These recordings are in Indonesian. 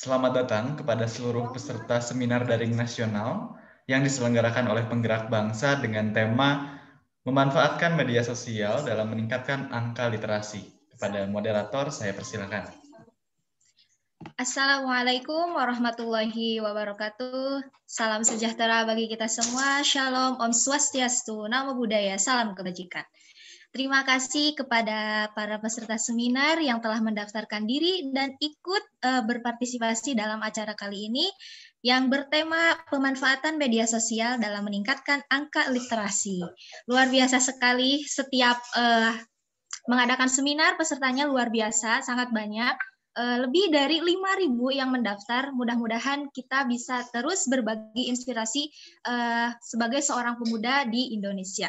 Selamat datang kepada seluruh peserta seminar daring nasional yang diselenggarakan oleh penggerak bangsa dengan tema memanfaatkan media sosial dalam meningkatkan angka literasi. Kepada moderator, saya persilakan. Assalamualaikum warahmatullahi wabarakatuh. Salam sejahtera bagi kita semua. Shalom, Om Swastiastu, Namo Buddhaya, salam kebajikan. Terima kasih kepada para peserta seminar yang telah mendaftarkan diri dan ikut berpartisipasi dalam acara kali ini yang bertema pemanfaatan media sosial dalam meningkatkan angka literasi. Luar biasa sekali, setiap mengadakan seminar pesertanya luar biasa, sangat banyak. Lebih dari 5.000 yang mendaftar. Mudah-mudahan kita bisa terus berbagi inspirasi sebagai seorang pemuda di Indonesia.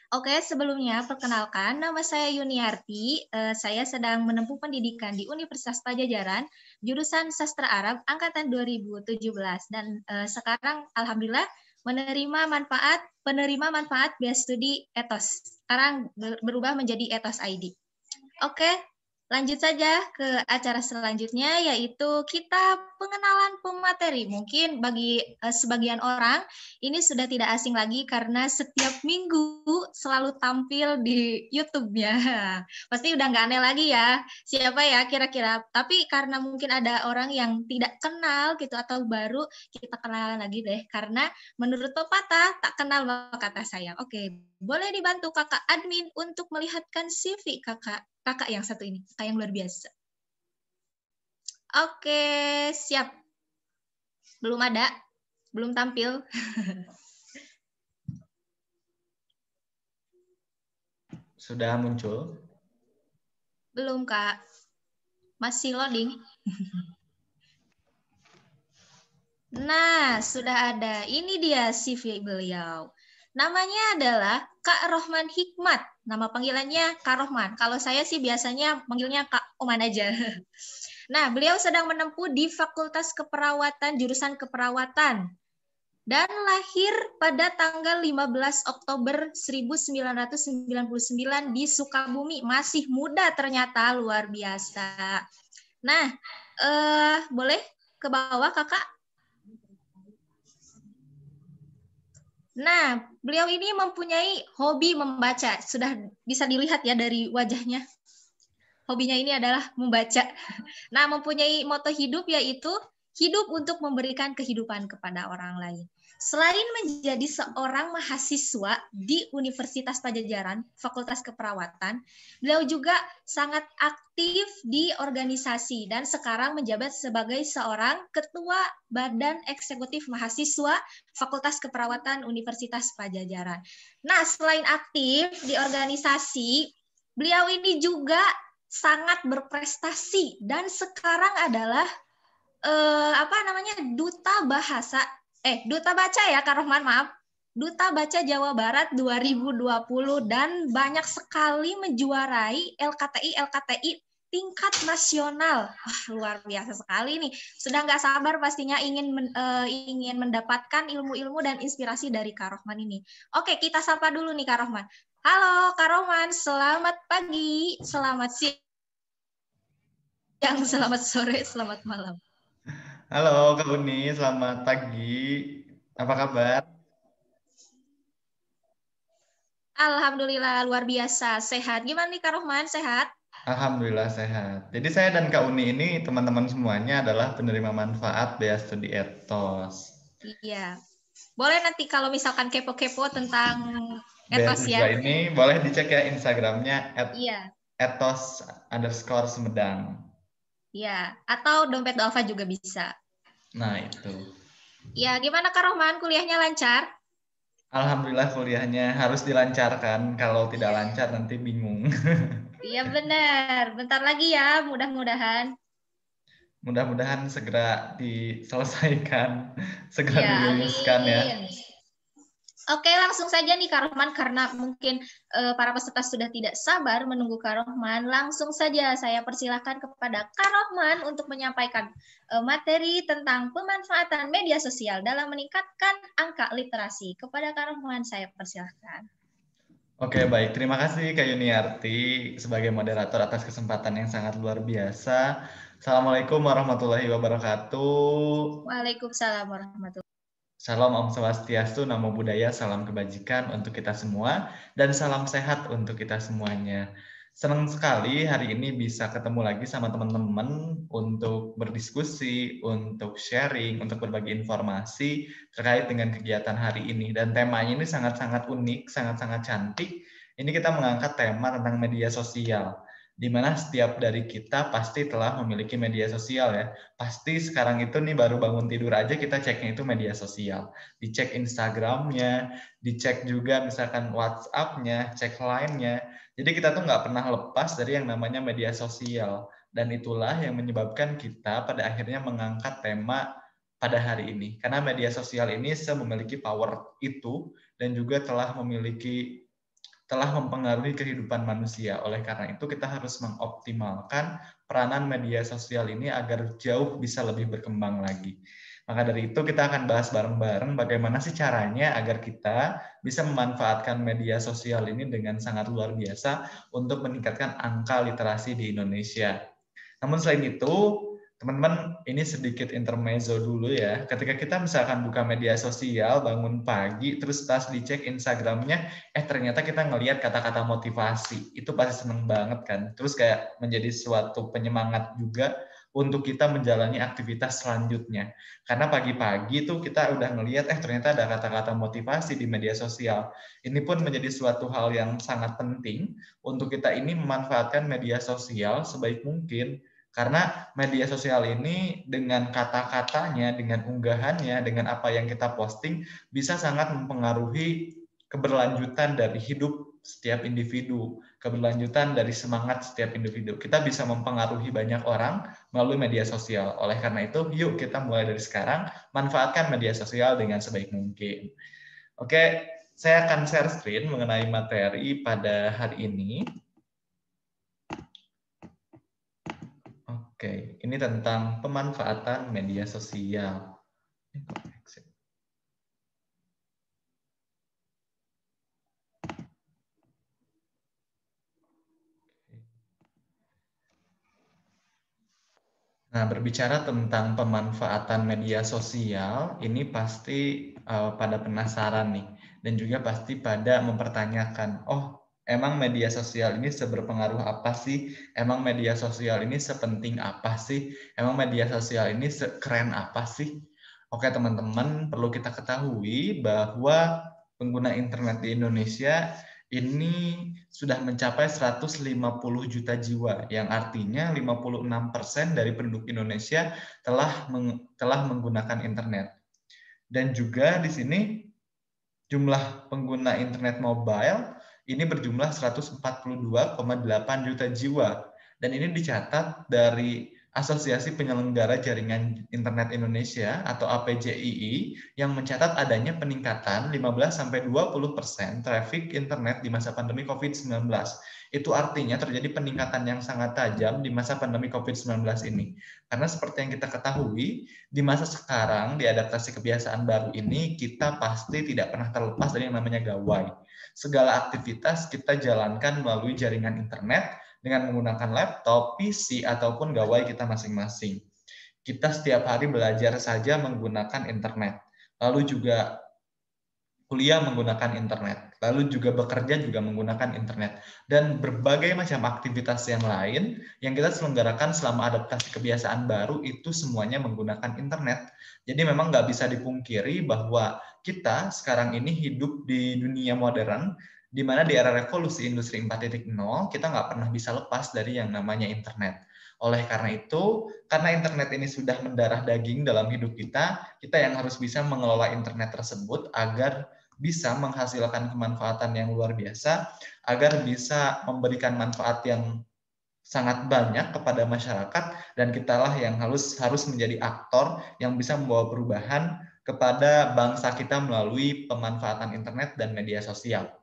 Oke, sebelumnya perkenalkan, nama saya Yuniarti. Saya sedang menempuh pendidikan di Universitas Padjadjaran, jurusan Sastra Arab, angkatan 2017. Dan sekarang, alhamdulillah, penerima manfaat biaya studi Ethos. Sekarang berubah menjadi Ethos ID. Oke, lanjut saja ke acara selanjutnya, yaitu kita pengenalan pemateri. Mungkin bagi sebagian orang ini sudah tidak asing lagi karena setiap minggu selalu tampil di YouTube-nya. Pasti udah nggak aneh lagi ya, siapa ya kira-kira. Tapi karena mungkin ada orang yang tidak kenal gitu atau baru, kita kenalan lagi deh. Karena menurut pepatah, tak kenal maka kata sayang. Oke, boleh dibantu kakak admin untuk melihatkan CV kakak yang satu ini, kakak yang luar biasa. Oke, siap. Belum ada, belum tampil. Sudah muncul? Belum, Kak. Masih loading. Nah, sudah ada. Ini dia CV beliau. Namanya adalah Kak Rohman Hikmat. Nama panggilannya Kak Rohman. Kalau saya sih biasanya manggilnya Kak Oman aja. Nah, beliau sedang menempuh di Fakultas Keperawatan, jurusan Keperawatan. Dan lahir pada tanggal 15 Oktober 1999 di Sukabumi. Masih muda ternyata, luar biasa. Nah, boleh ke bawah, Kakak? Nah, beliau ini mempunyai hobi membaca. Sudah bisa dilihat ya dari wajahnya. Hobinya ini adalah membaca. Nah, mempunyai moto hidup yaitu hidup untuk memberikan kehidupan kepada orang lain. Selain menjadi seorang mahasiswa di Universitas Padjadjaran, Fakultas Keperawatan, beliau juga sangat aktif di organisasi dan sekarang menjabat sebagai seorang ketua Badan Eksekutif Mahasiswa Fakultas Keperawatan Universitas Padjadjaran. Nah, selain aktif di organisasi, beliau ini juga sangat berprestasi dan sekarang adalah duta baca ya Kak Rohman, maaf. Duta Baca Jawa Barat 2020 dan banyak sekali menjuarai LKTI tingkat nasional. Wah, luar biasa sekali nih. Sudah nggak sabar pastinya ingin mendapatkan ilmu-ilmu dan inspirasi dari Kak Rohman ini. Oke, kita sapa dulu nih Kak Rohman. Halo Kak Rohman, selamat pagi, selamat siang, selamat sore, selamat malam. Halo Kak Uni, selamat pagi. Apa kabar? Alhamdulillah luar biasa, sehat. Gimana nih Kak Rohman, sehat? Alhamdulillah sehat. Jadi saya dan Kak Uni ini teman-teman semuanya adalah penerima manfaat Bea Studi Ethos. Iya. Boleh nanti kalau misalkan kepo-kepo tentang Ethos Beasiswa ya. ini boleh dicek ya Instagramnya Iya. @ethos_Sumedang. Iya. Atau dompet Alfa juga bisa. Nah itu. Ya, gimana Kak Rohman? Kuliahnya lancar? Alhamdulillah kuliahnya harus dilancarkan. Kalau tidak Iya. lancar nanti bingung. Iya benar. Bentar lagi ya, mudah-mudahan. Mudah-mudahan segera diselesaikan, segera Iya, diluluskan ya. amin. Oke, langsung saja nih Kak Rohman, karena mungkin para peserta sudah tidak sabar menunggu Kak Rohman. Langsung saja saya persilahkan kepada Kak Rohman untuk menyampaikan materi tentang pemanfaatan media sosial dalam meningkatkan angka literasi. Kepada Kak Rohman, saya persilahkan. Oke, baik. Terima kasih Kak Yuniarti sebagai moderator atas kesempatan yang sangat luar biasa. Assalamualaikum warahmatullahi wabarakatuh. Waalaikumsalam warahmatullahi Salam Om Swastiastu, Namo Buddhaya, salam kebajikan untuk kita semua, dan salam sehat untuk kita semuanya. Senang sekali hari ini bisa ketemu lagi sama teman-teman untuk berdiskusi, untuk sharing, untuk berbagi informasi terkait dengan kegiatan hari ini. Dan temanya ini sangat-sangat unik, sangat-sangat cantik. Ini kita mengangkat tema tentang media sosial, di mana setiap dari kita pasti telah memiliki media sosial ya. Pasti sekarang itu nih baru bangun tidur aja kita ceknya itu media sosial. Dicek Instagramnya, dicek juga misalkan WhatsApp-nya, cek Line-nya. Jadi kita tuh nggak pernah lepas dari yang namanya media sosial. Dan itulah yang menyebabkan kita pada akhirnya mengangkat tema pada hari ini. Karena media sosial ini memiliki power itu dan juga telah mempengaruhi kehidupan manusia. Oleh karena itu kita harus mengoptimalkan peranan media sosial ini agar jauh bisa lebih berkembang lagi. Maka dari itu kita akan bahas bareng-bareng bagaimana sih caranya agar kita bisa memanfaatkan media sosial ini dengan sangat luar biasa untuk meningkatkan angka literasi di Indonesia. Namun selain itu, teman-teman, ini sedikit intermezzo dulu ya. Ketika kita misalkan buka media sosial, bangun pagi, terus pas dicek Instagramnya, ternyata kita ngelihat kata-kata motivasi. Itu pasti seneng banget kan. Terus kayak menjadi suatu penyemangat juga untuk kita menjalani aktivitas selanjutnya. Karena pagi-pagi tuh kita udah ngelihat, ternyata ada kata-kata motivasi di media sosial. Ini pun menjadi suatu hal yang sangat penting untuk kita ini memanfaatkan media sosial sebaik mungkin. Karena media sosial ini dengan kata-katanya, dengan unggahannya, dengan apa yang kita posting, bisa sangat mempengaruhi keberlanjutan dari hidup setiap individu, keberlanjutan dari semangat setiap individu. Kita bisa mempengaruhi banyak orang melalui media sosial. Oleh karena itu, yuk kita mulai dari sekarang, manfaatkan media sosial dengan sebaik mungkin. Oke, saya akan share screen mengenai materi pada hari ini. Oke, ini tentang pemanfaatan media sosial. Nah, berbicara tentang pemanfaatan media sosial, ini pasti pada penasaran nih, dan juga pasti pada mempertanyakan, emang media sosial ini seberpengaruh apa sih? Emang media sosial ini sepenting apa sih? Emang media sosial ini sekeren apa sih? Oke, teman-teman, perlu kita ketahui bahwa pengguna internet di Indonesia ini sudah mencapai 150 juta jiwa, yang artinya 56% dari penduduk Indonesia telah menggunakan internet. Dan juga di sini jumlah pengguna internet mobile ini berjumlah 142,8 juta jiwa. Dan ini dicatat dari Asosiasi Penyelenggara Jaringan Internet Indonesia atau APJII yang mencatat adanya peningkatan 15-20% traffic internet di masa pandemi COVID-19. Itu artinya terjadi peningkatan yang sangat tajam di masa pandemi COVID-19 ini. Karena seperti yang kita ketahui, di masa sekarang, di adaptasi kebiasaan baru ini, kita pasti tidak pernah terlepas dari yang namanya gawai. Segala aktivitas kita jalankan melalui jaringan internet, dengan menggunakan laptop, PC, ataupun gawai kita masing-masing. Kita setiap hari belajar saja menggunakan internet. Lalu juga kuliah menggunakan internet. Lalu juga bekerja juga menggunakan internet. Dan berbagai macam aktivitas yang lain yang kita selenggarakan selama adaptasi kebiasaan baru itu semuanya menggunakan internet. Jadi memang nggak bisa dipungkiri bahwa kita sekarang ini hidup di dunia modern, di mana di era revolusi industri 4.0 kita nggak pernah bisa lepas dari yang namanya internet. Oleh karena itu, karena internet ini sudah mendarah daging dalam hidup kita yang harus bisa mengelola internet tersebut agar bisa menghasilkan kemanfaatan yang luar biasa, agar bisa memberikan manfaat yang sangat banyak kepada masyarakat, dan kitalah yang harus menjadi aktor yang bisa membawa perubahan kepada bangsa kita melalui pemanfaatan internet dan media sosial.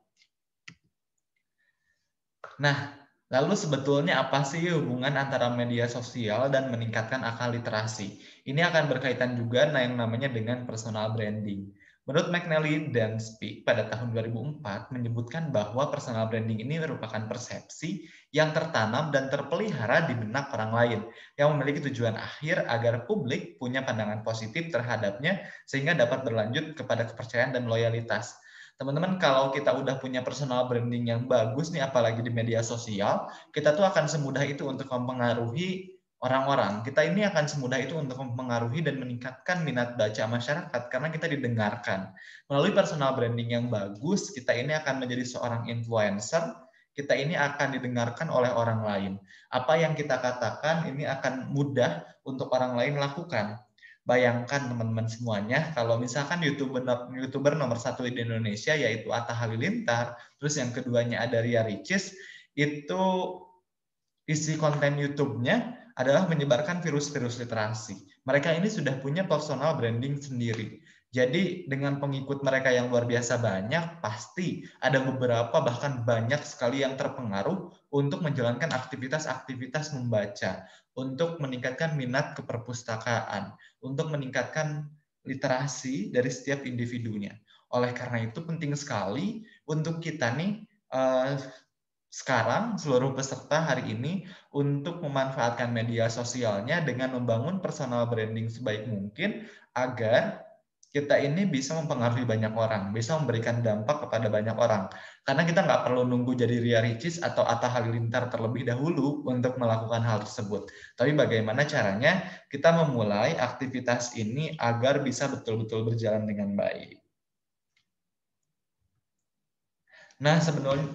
Nah, lalu sebetulnya apa sih hubungan antara media sosial dan meningkatkan akal literasi? Ini akan berkaitan juga yang namanya dengan personal branding. Menurut McNally dan Speak pada tahun 2004 menyebutkan bahwa personal branding ini merupakan persepsi yang tertanam dan terpelihara di benak orang lain yang memiliki tujuan akhir agar publik punya pandangan positif terhadapnya sehingga dapat berlanjut kepada kepercayaan dan loyalitas. Teman-teman, kalau kita udah punya personal branding yang bagus nih, apalagi di media sosial, kita tuh akan semudah itu untuk mempengaruhi orang-orang. Kita ini akan semudah itu untuk mempengaruhi dan meningkatkan minat baca masyarakat karena kita didengarkan. Melalui personal branding yang bagus, kita ini akan menjadi seorang influencer, kita ini akan didengarkan oleh orang lain. Apa yang kita katakan ini akan mudah untuk orang lain lakukan. Bayangkan teman-teman semuanya, kalau misalkan YouTuber nomor 1 di Indonesia yaitu Atta Halilintar, terus yang keduanya ada Ria Ricis, itu isi konten YouTube-nya adalah menyebarkan virus-virus literasi. Mereka ini sudah punya personal branding sendiri. Jadi dengan pengikut mereka yang luar biasa banyak, pasti ada beberapa bahkan banyak sekali yang terpengaruh untuk menjalankan aktivitas-aktivitas membaca, untuk meningkatkan minat ke perpustakaan, untuk meningkatkan literasi dari setiap individunya. Oleh karena itu penting sekali untuk kita nih sekarang seluruh peserta hari ini untuk memanfaatkan media sosialnya dengan membangun personal branding sebaik mungkin agar kita ini bisa mempengaruhi banyak orang, bisa memberikan dampak kepada banyak orang. Karena kita nggak perlu nunggu jadi Ria Ricis atau Atta Halilintar terlebih dahulu untuk melakukan hal tersebut. Tapi bagaimana caranya kita memulai aktivitas ini agar bisa betul-betul berjalan dengan baik. Nah,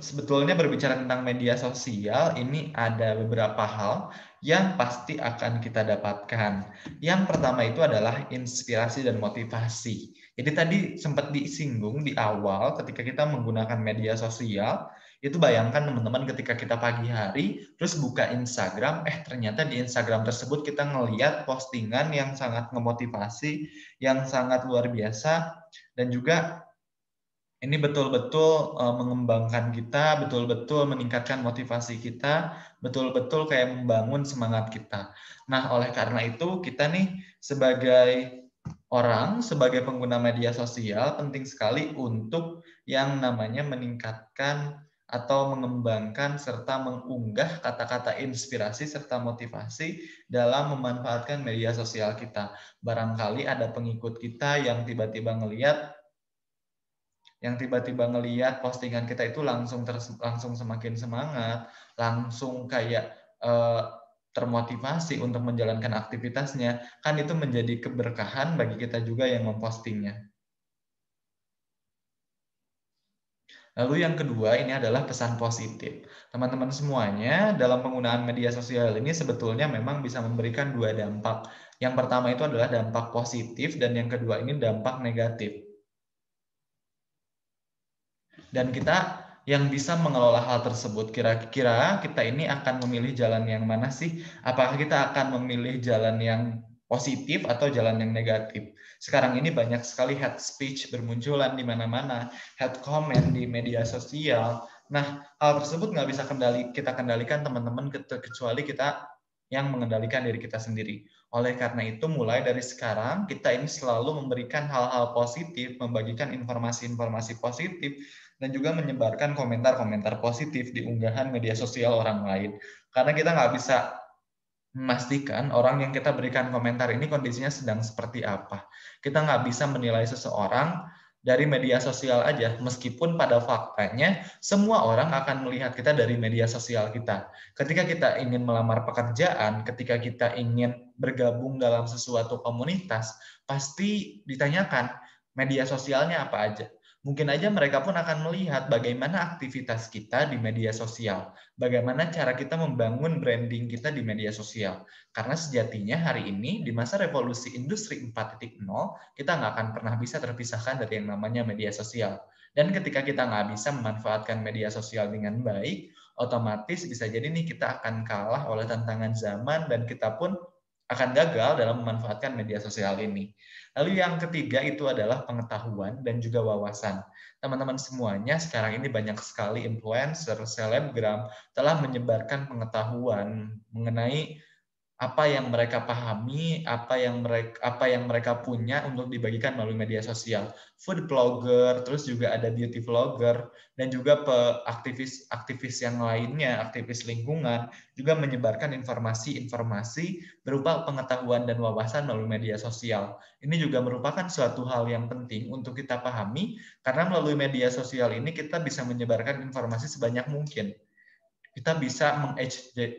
sebetulnya berbicara tentang media sosial, ini ada beberapa hal yang pasti akan kita dapatkan. Yang pertama itu adalah inspirasi dan motivasi. Jadi tadi sempat disinggung di awal ketika kita menggunakan media sosial, itu bayangkan teman-teman ketika kita pagi hari, terus buka Instagram, ternyata di Instagram tersebut kita ngeliat postingan yang sangat memotivasi, yang sangat luar biasa, dan juga ini betul-betul mengembangkan kita, betul-betul meningkatkan motivasi kita, betul-betul kayak membangun semangat kita. Nah, oleh karena itu kita nih sebagai orang, sebagai pengguna media sosial penting sekali untuk yang namanya meningkatkan atau mengembangkan serta mengunggah kata-kata inspirasi serta motivasi dalam memanfaatkan media sosial kita. Barangkali ada pengikut kita yang tiba-tiba ngeliat postingan kita itu langsung semakin semangat, langsung kayak termotivasi untuk menjalankan aktivitasnya, kan itu menjadi keberkahan bagi kita juga yang mempostingnya. Lalu yang kedua ini adalah pesan positif. Teman-teman semuanya dalam penggunaan media sosial ini sebetulnya memang bisa memberikan dua dampak. Yang pertama itu adalah dampak positif dan yang kedua ini dampak negatif. Dan kita yang bisa mengelola hal tersebut, kira-kira kita ini akan memilih jalan yang mana sih? Apakah kita akan memilih jalan yang positif atau jalan yang negatif? Sekarang ini banyak sekali hate speech bermunculan di mana-mana, hate comment di media sosial. Nah, hal tersebut nggak bisa kita kendalikan teman-teman kecuali kita yang mengendalikan diri kita sendiri. Oleh karena itu, mulai dari sekarang, kita ini selalu memberikan hal-hal positif, membagikan informasi-informasi positif, dan juga menyebarkan komentar-komentar positif di unggahan media sosial orang lain. Karena kita nggak bisa memastikan orang yang kita berikan komentar ini kondisinya sedang seperti apa. Kita nggak bisa menilai seseorang dari media sosial aja, meskipun pada faktanya semua orang akan melihat kita dari media sosial kita. Ketika kita ingin melamar pekerjaan, ketika kita ingin bergabung dalam sesuatu komunitas, pasti ditanyakan media sosialnya apa aja. Mungkin aja mereka pun akan melihat bagaimana aktivitas kita di media sosial, bagaimana cara kita membangun branding kita di media sosial. Karena sejatinya hari ini di masa revolusi industri 4.0, kita nggak akan pernah bisa terpisahkan dari yang namanya media sosial. Dan ketika kita nggak bisa memanfaatkan media sosial dengan baik, otomatis bisa jadi nih kita akan kalah oleh tantangan zaman dan kita pun akan gagal dalam memanfaatkan media sosial ini. Lalu yang ketiga itu adalah pengetahuan dan juga wawasan. Teman-teman semuanya sekarang ini banyak sekali influencer, selebgram telah menyebarkan pengetahuan mengenai apa yang mereka pahami, apa yang mereka punya untuk dibagikan melalui media sosial. Food blogger, terus juga ada beauty vlogger, dan juga aktivis yang lainnya, aktivis lingkungan, juga menyebarkan informasi-informasi berupa pengetahuan dan wawasan melalui media sosial. Ini juga merupakan suatu hal yang penting untuk kita pahami, karena melalui media sosial ini kita bisa menyebarkan informasi sebanyak mungkin. Kita bisa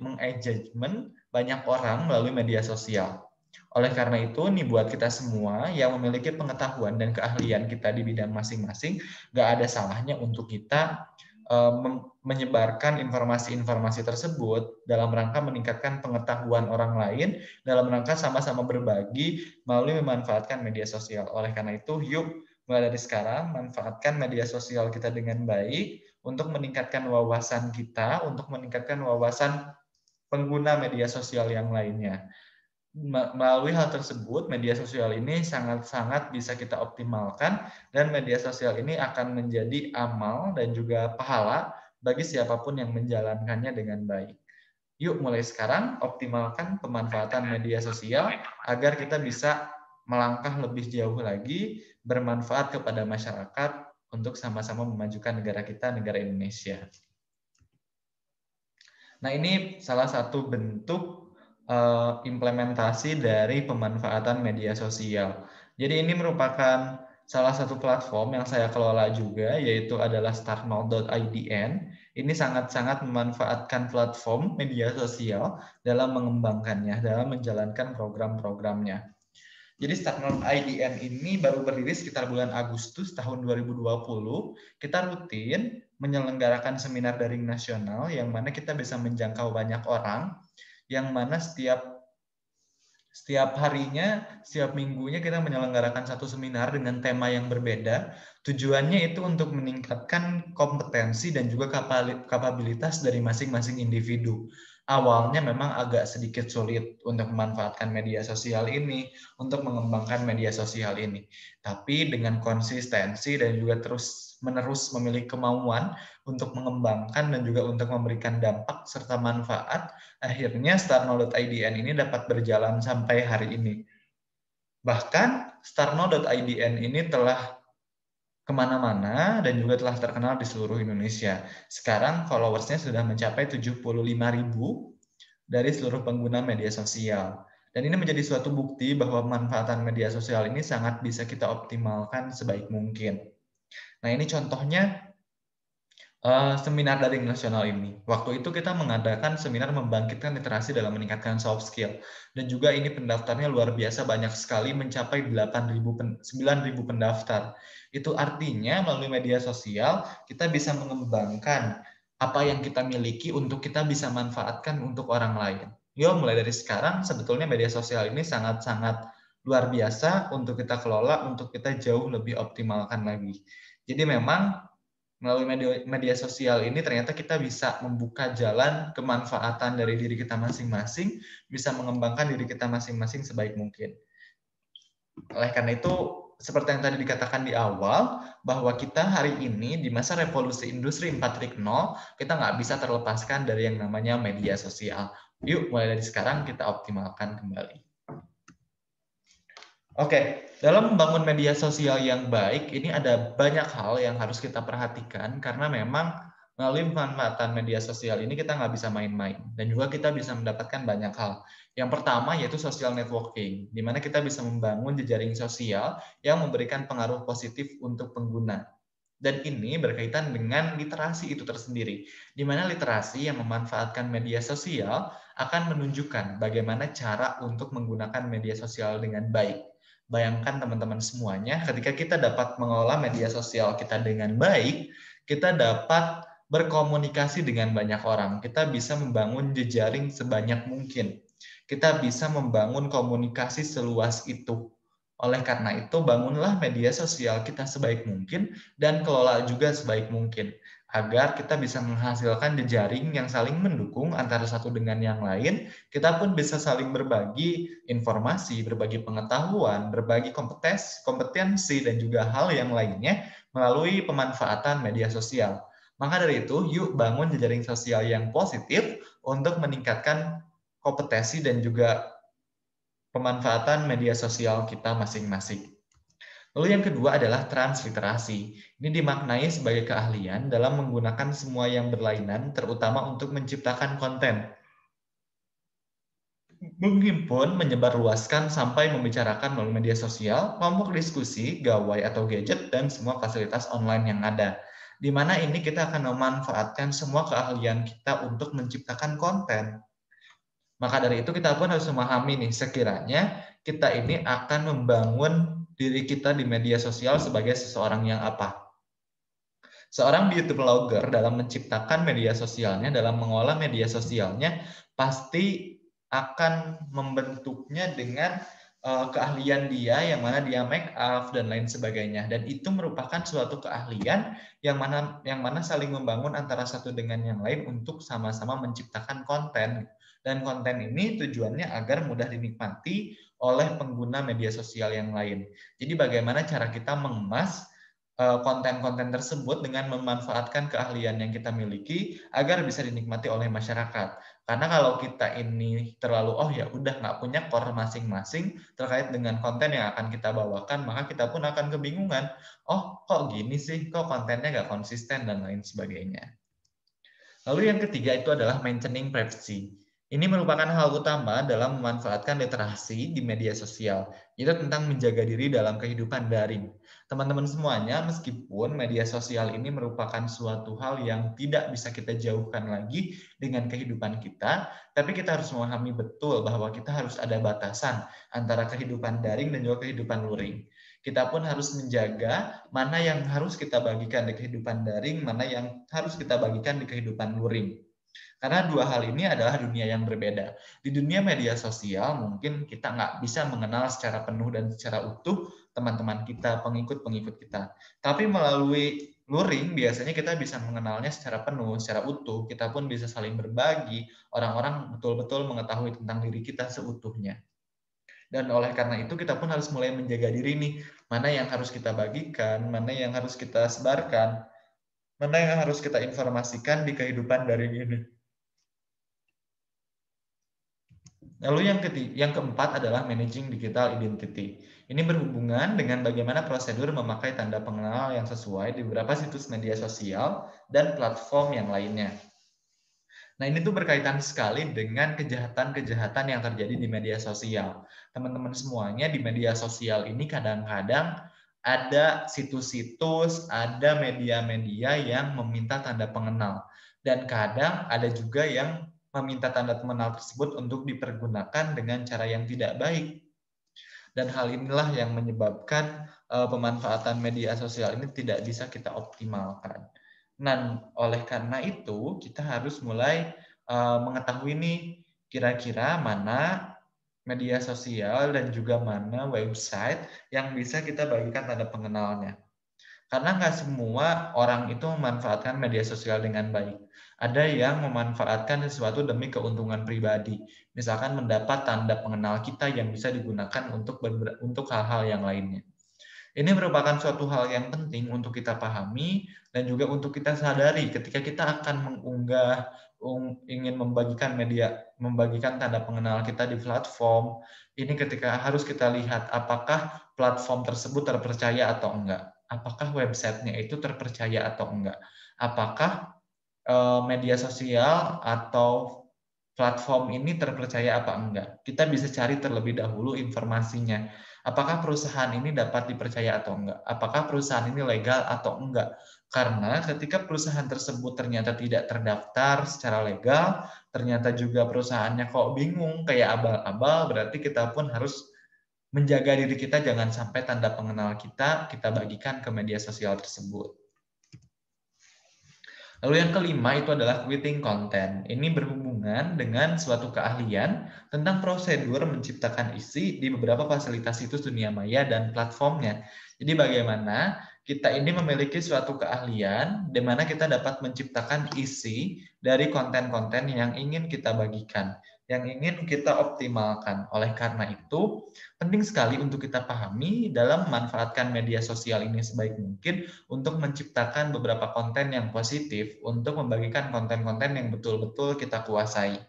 mengengagement banyak orang melalui media sosial. Oleh karena itu, nih buat kita semua yang memiliki pengetahuan dan keahlian kita di bidang masing-masing, nggak ada salahnya untuk kita menyebarkan informasi-informasi tersebut dalam rangka meningkatkan pengetahuan orang lain, dalam rangka sama-sama berbagi melalui memanfaatkan media sosial. Oleh karena itu, yuk mulai dari sekarang manfaatkan media sosial kita dengan baik untuk meningkatkan wawasan kita, untuk meningkatkan wawasan pengguna media sosial yang lainnya. Melalui hal tersebut, media sosial ini sangat-sangat bisa kita optimalkan, dan media sosial ini akan menjadi amal dan juga pahala bagi siapapun yang menjalankannya dengan baik. Yuk mulai sekarang optimalkan pemanfaatan media sosial agar kita bisa melangkah lebih jauh lagi, bermanfaat kepada masyarakat untuk sama-sama memajukan negara kita, negara Indonesia. Nah, ini salah satu bentuk implementasi dari pemanfaatan media sosial. Jadi ini merupakan salah satu platform yang saya kelola juga, yaitu adalah startnol.idn. Ini sangat-sangat memanfaatkan platform media sosial dalam mengembangkannya, dalam menjalankan program-programnya. Jadi Startnol IDN ini baru berdiri sekitar bulan Agustus tahun 2020. Kita rutin menyelenggarakan seminar daring nasional yang mana kita bisa menjangkau banyak orang, yang mana setiap harinya, setiap minggunya kita menyelenggarakan satu seminar dengan tema yang berbeda. Tujuannya itu untuk meningkatkan kompetensi dan juga kapabilitas dari masing-masing individu. Awalnya memang agak sedikit sulit untuk memanfaatkan media sosial ini, untuk mengembangkan media sosial ini. Tapi dengan konsistensi dan juga terus-menerus memiliki kemauan untuk mengembangkan dan juga untuk memberikan dampak serta manfaat, akhirnya startnol.idn ini dapat berjalan sampai hari ini. Bahkan startnol.idn ini telah kemana-mana dan juga telah terkenal di seluruh Indonesia. Sekarang followersnya sudah mencapai 75.000 dari seluruh pengguna media sosial. Dan ini menjadi suatu bukti bahwa pemanfaatan media sosial ini sangat bisa kita optimalkan sebaik mungkin. Nah, ini contohnya seminar daring nasional ini. Waktu itu kita mengadakan seminar membangkitkan literasi dalam meningkatkan soft skill. Dan juga ini pendaftarnya luar biasa banyak sekali, mencapai 9.000 pendaftar. Itu artinya melalui media sosial kita bisa mengembangkan apa yang kita miliki untuk kita bisa manfaatkan untuk orang lain. Yo, mulai dari sekarang sebetulnya media sosial ini sangat-sangat luar biasa untuk kita kelola, untuk kita jauh lebih optimalkan lagi. Jadi memang melalui media sosial ini ternyata kita bisa membuka jalan kemanfaatan dari diri kita masing-masing, bisa mengembangkan diri kita masing-masing sebaik mungkin. Oleh karena itu, seperti yang tadi dikatakan di awal, bahwa kita hari ini di masa revolusi industri 4.0, kita nggak bisa terlepaskan dari yang namanya media sosial. Yuk, mulai dari sekarang kita optimalkan kembali. Oke, dalam membangun media sosial yang baik, ini ada banyak hal yang harus kita perhatikan, karena memang melalui pemanfaatan media sosial ini kita nggak bisa main-main, dan juga kita bisa mendapatkan banyak hal. Yang pertama yaitu social networking, di mana kita bisa membangun jejaring sosial yang memberikan pengaruh positif untuk pengguna. Dan ini berkaitan dengan literasi itu tersendiri, di mana literasi yang memanfaatkan media sosial akan menunjukkan bagaimana cara untuk menggunakan media sosial dengan baik. Bayangkan teman-teman semuanya, ketika kita dapat mengelola media sosial kita dengan baik, kita dapat berkomunikasi dengan banyak orang. Kita bisa membangun jejaring sebanyak mungkin. Kita bisa membangun komunikasi seluas itu. Oleh karena itu, bangunlah media sosial kita sebaik mungkin dan kelola juga sebaik mungkin, agar kita bisa menghasilkan jejaring yang saling mendukung antara satu dengan yang lain. Kita pun bisa saling berbagi informasi, berbagi pengetahuan, berbagi kompetensi, dan juga hal yang lainnya melalui pemanfaatan media sosial. Maka dari itu, yuk bangun jejaring sosial yang positif untuk meningkatkan kompetensi dan juga pemanfaatan media sosial kita masing-masing. Lalu yang kedua adalah transliterasi. Ini dimaknai sebagai keahlian dalam menggunakan semua yang berlainan, terutama untuk menciptakan konten, menghimpun, menyebarluaskan, sampai membicarakan melalui media sosial, kelompok diskusi, gawai atau gadget, dan semua fasilitas online yang ada. Di mana ini kita akan memanfaatkan semua keahlian kita untuk menciptakan konten. Maka dari itu kita pun harus memahami nih, sekiranya kita ini akan membangun diri kita di media sosial sebagai seseorang yang apa. Seorang beauty blogger dalam menciptakan media sosialnya, dalam mengolah media sosialnya, pasti akan membentuknya dengan keahlian dia, yang mana dia make up dan lain sebagainya. Dan itu merupakan suatu keahlian yang mana saling membangun antara satu dengan yang lain untuk sama-sama menciptakan konten. Dan konten ini tujuannya agar mudah dinikmati oleh pengguna media sosial yang lain. Jadi bagaimana cara kita mengemas konten-konten tersebut dengan memanfaatkan keahlian yang kita miliki agar bisa dinikmati oleh masyarakat. Karena kalau kita ini terlalu, oh ya udah nggak punya core masing-masing terkait dengan konten yang akan kita bawakan, maka kita pun akan kebingungan. Oh kok gini sih, kok kontennya nggak konsisten dan lain sebagainya. Lalu yang ketiga itu adalah maintaining privacy. Ini merupakan hal utama dalam memanfaatkan literasi di media sosial, yaitu tentang menjaga diri dalam kehidupan daring. Teman-teman semuanya, meskipun media sosial ini merupakan suatu hal yang tidak bisa kita jauhkan lagi dengan kehidupan kita, tapi kita harus memahami betul bahwa kita harus ada batasan antara kehidupan daring dan juga kehidupan luring. Kita pun harus menjaga mana yang harus kita bagikan di kehidupan daring, mana yang harus kita bagikan di kehidupan luring. Karena dua hal ini adalah dunia yang berbeda. Di dunia media sosial mungkin kita nggak bisa mengenal secara penuh dan secara utuh teman-teman kita, pengikut-pengikut kita. Tapi melalui luring biasanya kita bisa mengenalnya secara penuh, secara utuh. Kita pun bisa saling berbagi, orang-orang betul-betul mengetahui tentang diri kita seutuhnya. Dan oleh karena itu kita pun harus mulai menjaga diri nih, mana yang harus kita bagikan, mana yang harus kita sebarkan, mana yang harus kita informasikan di kehidupan daring ini. Lalu yang keempat adalah managing digital identity. Ini berhubungan dengan bagaimana prosedur memakai tanda pengenal yang sesuai di beberapa situs media sosial dan platform yang lainnya. Nah, ini tuh berkaitan sekali dengan kejahatan-kejahatan yang terjadi di media sosial. Teman-teman semuanya, di media sosial ini kadang-kadang ada situs-situs, ada media-media yang meminta tanda pengenal. Dan kadang ada juga yang meminta tanda pengenal tersebut untuk dipergunakan dengan cara yang tidak baik. Dan hal inilah yang menyebabkan pemanfaatan media sosial ini tidak bisa kita optimalkan. Nah, oleh karena itu kita harus mulai mengetahui nih kira-kira mana media sosial dan juga mana website yang bisa kita bagikan tanda pengenalnya. Karena nggak semua orang itu memanfaatkan media sosial dengan baik. Ada yang memanfaatkan sesuatu demi keuntungan pribadi. Misalkan mendapat tanda pengenal kita yang bisa digunakan untuk hal-hal yang lainnya. Ini merupakan suatu hal yang penting untuk kita pahami dan juga untuk kita sadari ketika kita akan mengunggah, ingin membagikan tanda pengenal kita di platform. Ini ketika harus kita lihat apakah platform tersebut terpercaya atau enggak. Apakah websitenya itu terpercaya atau enggak. Apakah media sosial atau platform ini terpercaya apa enggak. Kita bisa cari terlebih dahulu informasinya. Apakah perusahaan ini dapat dipercaya atau enggak? Apakah perusahaan ini legal atau enggak? Karena ketika perusahaan tersebut ternyata tidak terdaftar secara legal, ternyata juga perusahaannya kok bingung, kayak abal-abal, berarti kita pun harus menjaga diri kita jangan sampai tanda pengenal kita bagikan ke media sosial tersebut. Lalu yang kelima itu adalah creating content. Ini berhubungan dengan suatu keahlian tentang prosedur menciptakan isi di beberapa fasilitas situs dunia maya dan platformnya. Jadi bagaimana kita ini memiliki suatu keahlian di mana kita dapat menciptakan isi dari konten-konten yang ingin kita bagikan, yang ingin kita optimalkan. Oleh karena itu, penting sekali untuk kita pahami dalam memanfaatkan media sosial ini sebaik mungkin untuk menciptakan beberapa konten yang positif, untuk membagikan konten-konten yang betul-betul kita kuasai.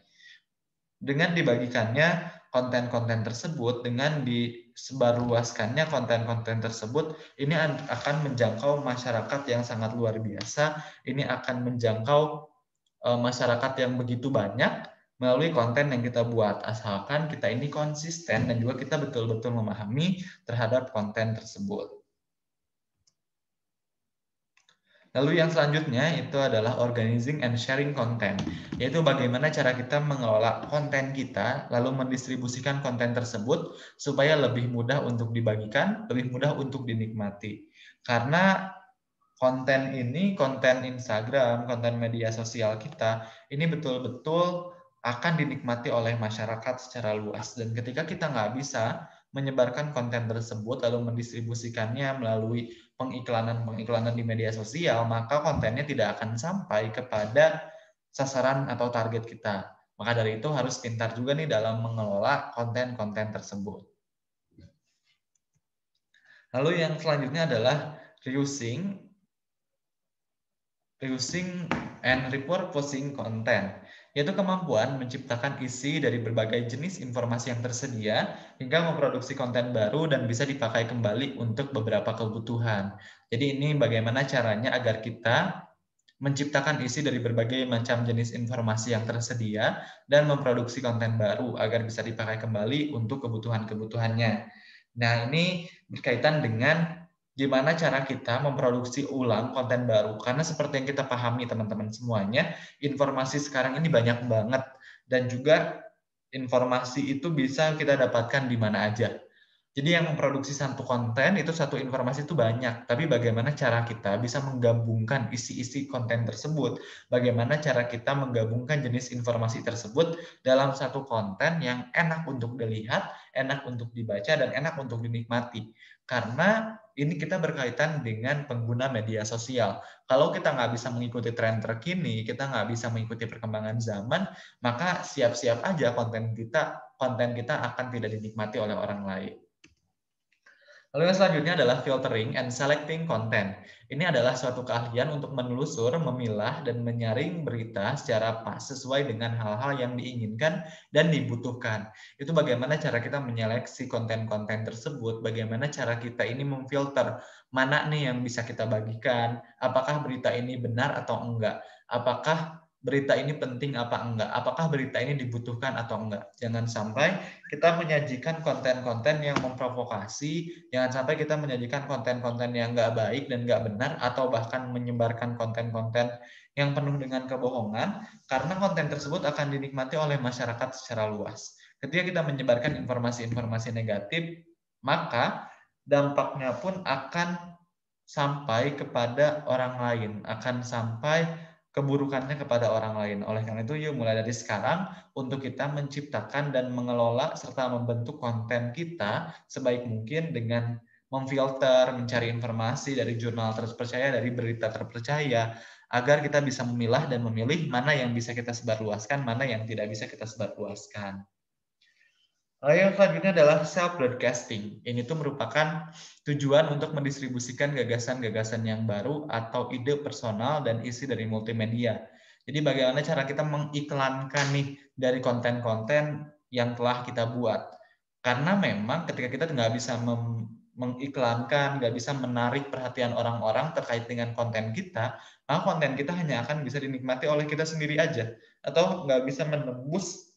Dengan dibagikannya konten-konten tersebut, dengan disebarluaskannya konten-konten tersebut, ini akan menjangkau masyarakat yang sangat luar biasa. Ini akan menjangkau masyarakat yang begitu banyak melalui konten yang kita buat, asalkan kita ini konsisten dan juga kita betul-betul memahami terhadap konten tersebut. Lalu yang selanjutnya itu adalah organizing and sharing content, yaitu bagaimana cara kita mengelola konten kita, lalu mendistribusikan konten tersebut supaya lebih mudah untuk dibagikan, lebih mudah untuk dinikmati. Karena konten ini, konten Instagram, konten media sosial kita, ini betul-betul akan dinikmati oleh masyarakat secara luas. Dan ketika kita nggak bisa menyebarkan konten tersebut, lalu mendistribusikannya melalui pengiklanan-pengiklanan di media sosial, maka kontennya tidak akan sampai kepada sasaran atau target kita. Maka dari itu harus pintar juga nih dalam mengelola konten-konten tersebut. Lalu yang selanjutnya adalah reusing and repurposing content, yaitu kemampuan menciptakan isi dari berbagai jenis informasi yang tersedia hingga memproduksi konten baru dan bisa dipakai kembali untuk beberapa kebutuhan. Jadi ini bagaimana caranya agar kita menciptakan isi dari berbagai macam jenis informasi yang tersedia dan memproduksi konten baru agar bisa dipakai kembali untuk kebutuhan-kebutuhannya. Nah, ini berkaitan dengan gimana cara kita memproduksi ulang konten baru. Karena seperti yang kita pahami teman-teman semuanya, informasi sekarang ini banyak banget. Dan juga informasi itu bisa kita dapatkan di mana aja. Jadi yang memproduksi satu konten itu satu informasi itu banyak, tapi bagaimana cara kita bisa menggabungkan isi-isi konten tersebut, bagaimana cara kita menggabungkan jenis informasi tersebut dalam satu konten yang enak untuk dilihat, enak untuk dibaca, dan enak untuk dinikmati. Karena ini kita berkaitan dengan pengguna media sosial. Kalau kita nggak bisa mengikuti tren terkini, kita nggak bisa mengikuti perkembangan zaman, maka siap-siap aja konten kita akan tidak dinikmati oleh orang lain. Lalu yang selanjutnya adalah filtering and selecting content. Ini adalah suatu keahlian untuk menelusur, memilah, dan menyaring berita secara pas sesuai dengan hal-hal yang diinginkan dan dibutuhkan. Itu bagaimana cara kita menyeleksi konten-konten tersebut, bagaimana cara kita ini memfilter mana nih yang bisa kita bagikan, apakah berita ini benar atau enggak, apakah berita ini penting apa enggak, apakah berita ini dibutuhkan atau enggak. Jangan sampai kita menyajikan konten-konten yang memprovokasi, jangan sampai kita menyajikan konten-konten yang nggak baik dan nggak benar, atau bahkan menyebarkan konten-konten yang penuh dengan kebohongan, karena konten tersebut akan dinikmati oleh masyarakat secara luas. Ketika kita menyebarkan informasi-informasi negatif, maka dampaknya pun akan sampai kepada orang lain, akan sampai keburukannya kepada orang lain. Oleh karena itu, yuk mulai dari sekarang untuk kita menciptakan dan mengelola serta membentuk konten kita sebaik mungkin dengan memfilter, mencari informasi dari jurnal terpercaya, dari berita terpercaya, agar kita bisa memilah dan memilih mana yang bisa kita sebarluaskan, mana yang tidak bisa kita sebarluaskan. Lalu yang selanjutnya adalah self-broadcasting. Ini tuh merupakan tujuan untuk mendistribusikan gagasan-gagasan yang baru atau ide personal dan isi dari multimedia. Jadi bagaimana cara kita mengiklankan nih dari konten-konten yang telah kita buat. Karena memang ketika kita nggak bisa mengiklankan, nggak bisa menarik perhatian orang-orang terkait dengan konten kita, maka konten kita hanya akan bisa dinikmati oleh kita sendiri aja. Atau nggak bisa menembus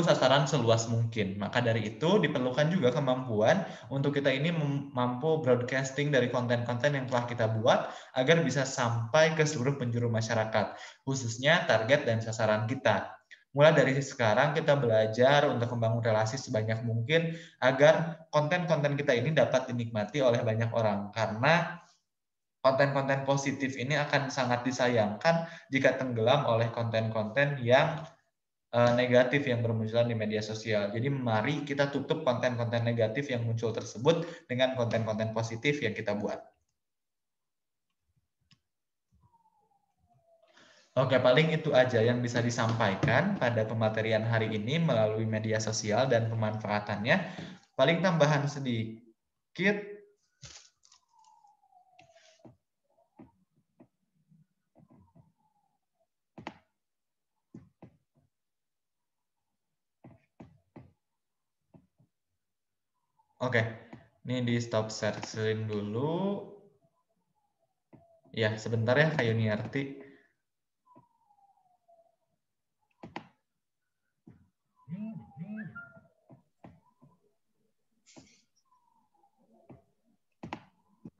sasaran seluas mungkin. Maka dari itu diperlukan juga kemampuan untuk kita ini mampu broadcasting dari konten-konten yang telah kita buat agar bisa sampai ke seluruh penjuru masyarakat, khususnya target dan sasaran kita. Mulai dari sekarang kita belajar untuk membangun relasi sebanyak mungkin agar konten-konten kita ini dapat dinikmati oleh banyak orang. Karena konten-konten positif ini akan sangat disayangkan jika tenggelam oleh konten-konten yang negatif yang bermunculan di media sosial. Jadi mari kita tutup konten-konten negatif yang muncul tersebut dengan konten-konten positif yang kita buat. Oke, paling itu aja yang bisa disampaikan pada pematerian hari ini melalui media sosial dan pemanfaatannya. Paling tambahan sedikit, Oke, ini di stop share screen dulu. Ya, sebentar ya Kak Yuniarti.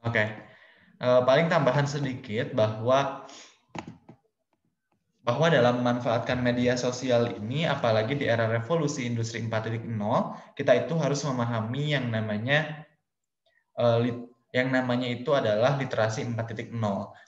Oke, paling tambahan sedikit bahwa dalam memanfaatkan media sosial ini, apalagi di era revolusi industri 4.0, kita itu harus memahami yang namanya itu adalah literasi 4.0.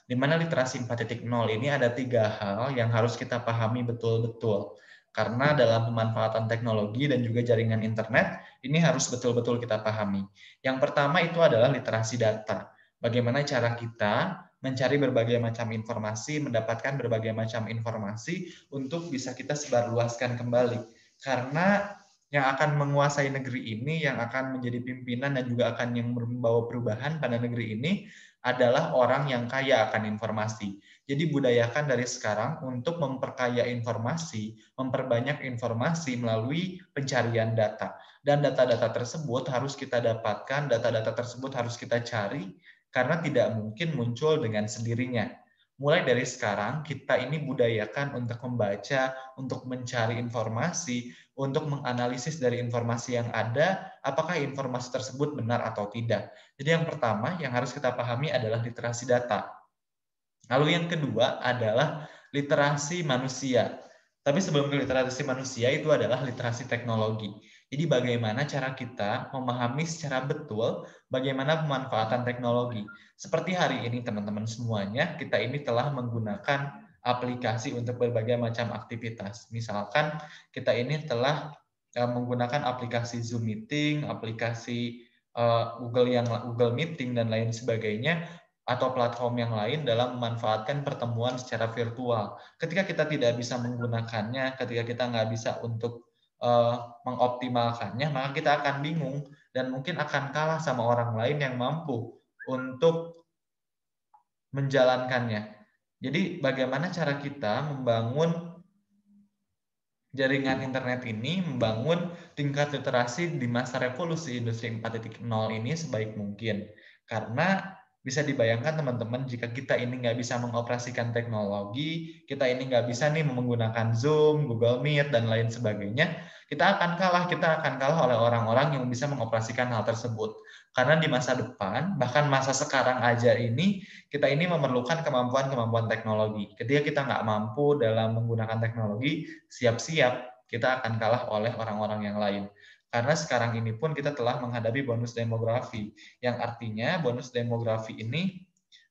Di mana literasi 4.0 ini ada 3 hal yang harus kita pahami betul-betul. Karena dalam pemanfaatan teknologi dan juga jaringan internet, ini harus betul-betul kita pahami. Yang pertama itu adalah literasi data. Bagaimana cara kita mencari berbagai macam informasi, mendapatkan berbagai macam informasi untuk bisa kita sebarluaskan kembali. Karena yang akan menguasai negeri ini, yang akan menjadi pimpinan dan juga akan yang membawa perubahan pada negeri ini adalah orang yang kaya akan informasi. Jadi budayakan dari sekarang untuk memperkaya informasi, memperbanyak informasi melalui pencarian data. Dan data-data tersebut harus kita dapatkan, data-data tersebut harus kita cari, karena tidak mungkin muncul dengan sendirinya. Mulai dari sekarang, kita ini budayakan untuk membaca, untuk mencari informasi, untuk menganalisis dari informasi yang ada, apakah informasi tersebut benar atau tidak. Jadi yang pertama yang harus kita pahami adalah literasi data. Lalu yang kedua adalah literasi manusia. Tapi sebelum ke literasi manusia itu adalah literasi teknologi. Jadi bagaimana cara kita memahami secara betul bagaimana pemanfaatan teknologi. Seperti hari ini teman-teman semuanya, kita ini telah menggunakan aplikasi untuk berbagai macam aktivitas. Misalkan kita ini telah menggunakan aplikasi Zoom Meeting, aplikasi Google Meeting dan lain sebagainya, atau platform yang lain dalam memanfaatkan pertemuan secara virtual. Ketika kita tidak bisa menggunakannya, ketika kita nggak bisa untuk mengoptimalkannya, maka kita akan bingung dan mungkin akan kalah sama orang lain yang mampu untuk menjalankannya. Jadi bagaimana cara kita membangun jaringan internet ini, membangun tingkat literasi di masa revolusi industri 4.0 ini sebaik mungkin. Karena bisa dibayangkan teman-teman, jika kita ini nggak bisa mengoperasikan teknologi, kita ini nggak bisa nih menggunakan Zoom, Google Meet, dan lain sebagainya, kita akan kalah oleh orang-orang yang bisa mengoperasikan hal tersebut. Karena di masa depan, bahkan masa sekarang aja ini, kita ini memerlukan kemampuan-kemampuan teknologi. Ketika kita nggak mampu dalam menggunakan teknologi, siap-siap kita akan kalah oleh orang-orang yang lain. Karena sekarang ini pun kita telah menghadapi bonus demografi, yang artinya bonus demografi ini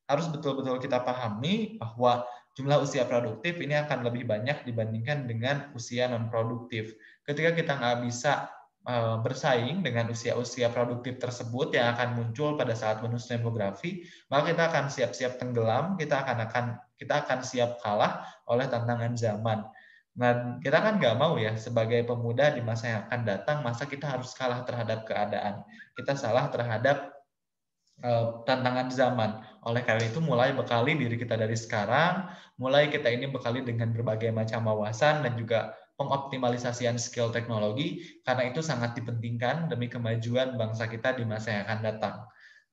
harus betul-betul kita pahami bahwa jumlah usia produktif ini akan lebih banyak dibandingkan dengan usia non-produktif. Ketika kita nggak bisa bersaing dengan usia-usia produktif tersebut yang akan muncul pada saat bonus demografi, maka kita akan siap-siap tenggelam, kita akan siap kalah oleh tantangan zaman. Nah, kita kan nggak mau ya sebagai pemuda di masa yang akan datang, masa kita harus kalah terhadap keadaan. Kita salah terhadap tantangan zaman. Oleh karena itu, mulai bekali diri kita dari sekarang, mulai kita ini bekali dengan berbagai macam wawasan dan juga pengoptimalisasian skill teknologi, karena itu sangat dipentingkan demi kemajuan bangsa kita di masa yang akan datang.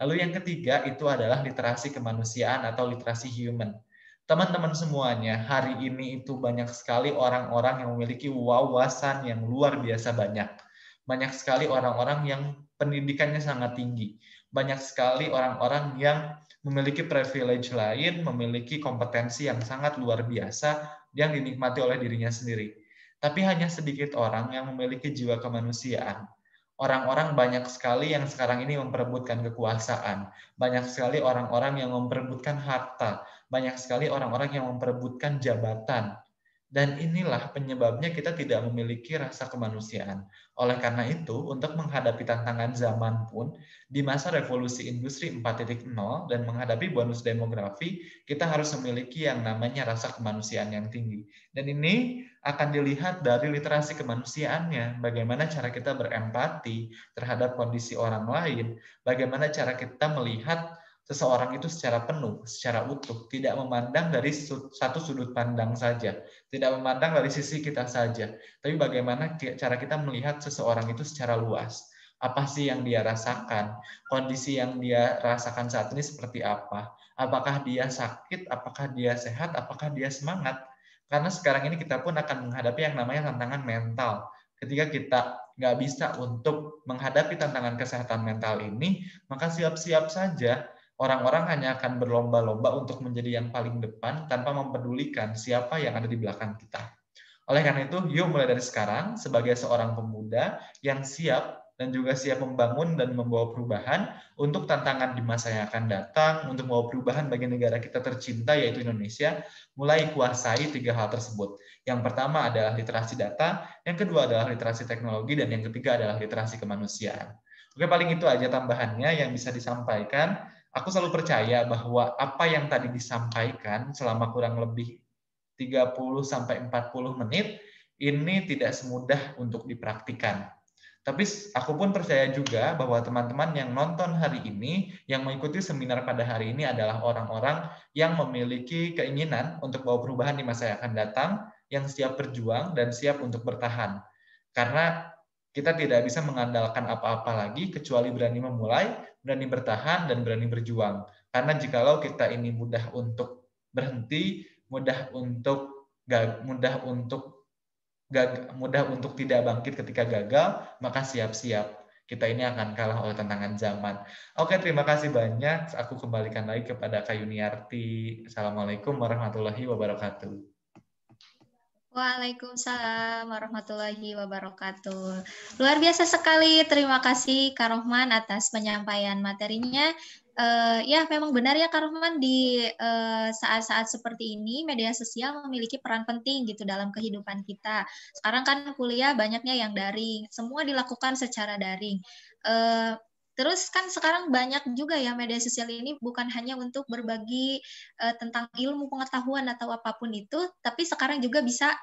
Lalu yang ketiga itu adalah literasi kemanusiaan atau literasi human. Teman-teman semuanya, hari ini itu banyak sekali orang-orang yang memiliki wawasan yang luar biasa banyak. Banyak sekali orang-orang yang pendidikannya sangat tinggi. Banyak sekali orang-orang yang memiliki privilege lain, memiliki kompetensi yang sangat luar biasa yang dinikmati oleh dirinya sendiri. Tapi hanya sedikit orang yang memiliki jiwa kemanusiaan. Orang-orang banyak sekali yang sekarang ini memperebutkan kekuasaan. Banyak sekali orang-orang yang memperebutkan harta. Banyak sekali orang-orang yang memperebutkan jabatan. Dan inilah penyebabnya kita tidak memiliki rasa kemanusiaan. Oleh karena itu, untuk menghadapi tantangan zaman pun, di masa revolusi industri 4.0 dan menghadapi bonus demografi, kita harus memiliki yang namanya rasa kemanusiaan yang tinggi. Dan ini akan dilihat dari literasi kemanusiaannya, bagaimana cara kita berempati terhadap kondisi orang lain, bagaimana cara kita melihat seseorang itu secara penuh, secara utuh, tidak memandang dari satu sudut pandang saja, tidak memandang dari sisi kita saja, tapi bagaimana cara kita melihat seseorang itu secara luas. Apa sih yang dia rasakan? Kondisi yang dia rasakan saat ini seperti apa? Apakah dia sakit? Apakah dia sehat? Apakah dia semangat? Karena sekarang ini kita pun akan menghadapi yang namanya tantangan mental. Ketika kita nggak bisa untuk menghadapi tantangan kesehatan mental ini, maka siap-siap saja orang-orang hanya akan berlomba-lomba untuk menjadi yang paling depan tanpa mempedulikan siapa yang ada di belakang kita. Oleh karena itu, yuk mulai dari sekarang sebagai seorang pemuda yang siap dan juga siap membangun dan membawa perubahan untuk tantangan di masa yang akan datang, untuk membawa perubahan bagi negara kita tercinta yaitu Indonesia, mulai kuasai 3 hal tersebut. Yang pertama adalah literasi data, yang kedua adalah literasi teknologi, dan yang ketiga adalah literasi kemanusiaan. Oke, paling itu aja tambahannya yang bisa disampaikan. Aku selalu percaya bahwa apa yang tadi disampaikan selama kurang lebih 30-40 menit ini tidak semudah untuk dipraktikkan. Tapi aku pun percaya juga bahwa teman-teman yang nonton hari ini, yang mengikuti seminar pada hari ini adalah orang-orang yang memiliki keinginan untuk bawa perubahan di masa yang akan datang, yang siap berjuang dan siap untuk bertahan. Karena kita tidak bisa mengandalkan apa-apa lagi kecuali berani memulai, berani bertahan, dan berani berjuang. Karena jikalau kita ini mudah untuk berhenti, mudah untuk tidak bangkit ketika gagal, maka siap-siap kita ini akan kalah oleh tantangan zaman. Oke, terima kasih banyak. Aku kembalikan lagi kepada Kak Yuniarti. Assalamualaikum warahmatullahi wabarakatuh. Waalaikumsalam warahmatullahi wabarakatuh. Luar biasa sekali. Terima kasih Kak Rohman atas penyampaian materinya. Ya, memang benar ya Kak Rohman, di saat-saat seperti ini media sosial memiliki peran penting gitu dalam kehidupan kita. Sekarang kan kuliah banyaknya yang daring, semua dilakukan secara daring. Terus kan sekarang banyak juga ya media sosial ini bukan hanya untuk berbagi tentang ilmu pengetahuan atau apapun itu, tapi sekarang juga bisa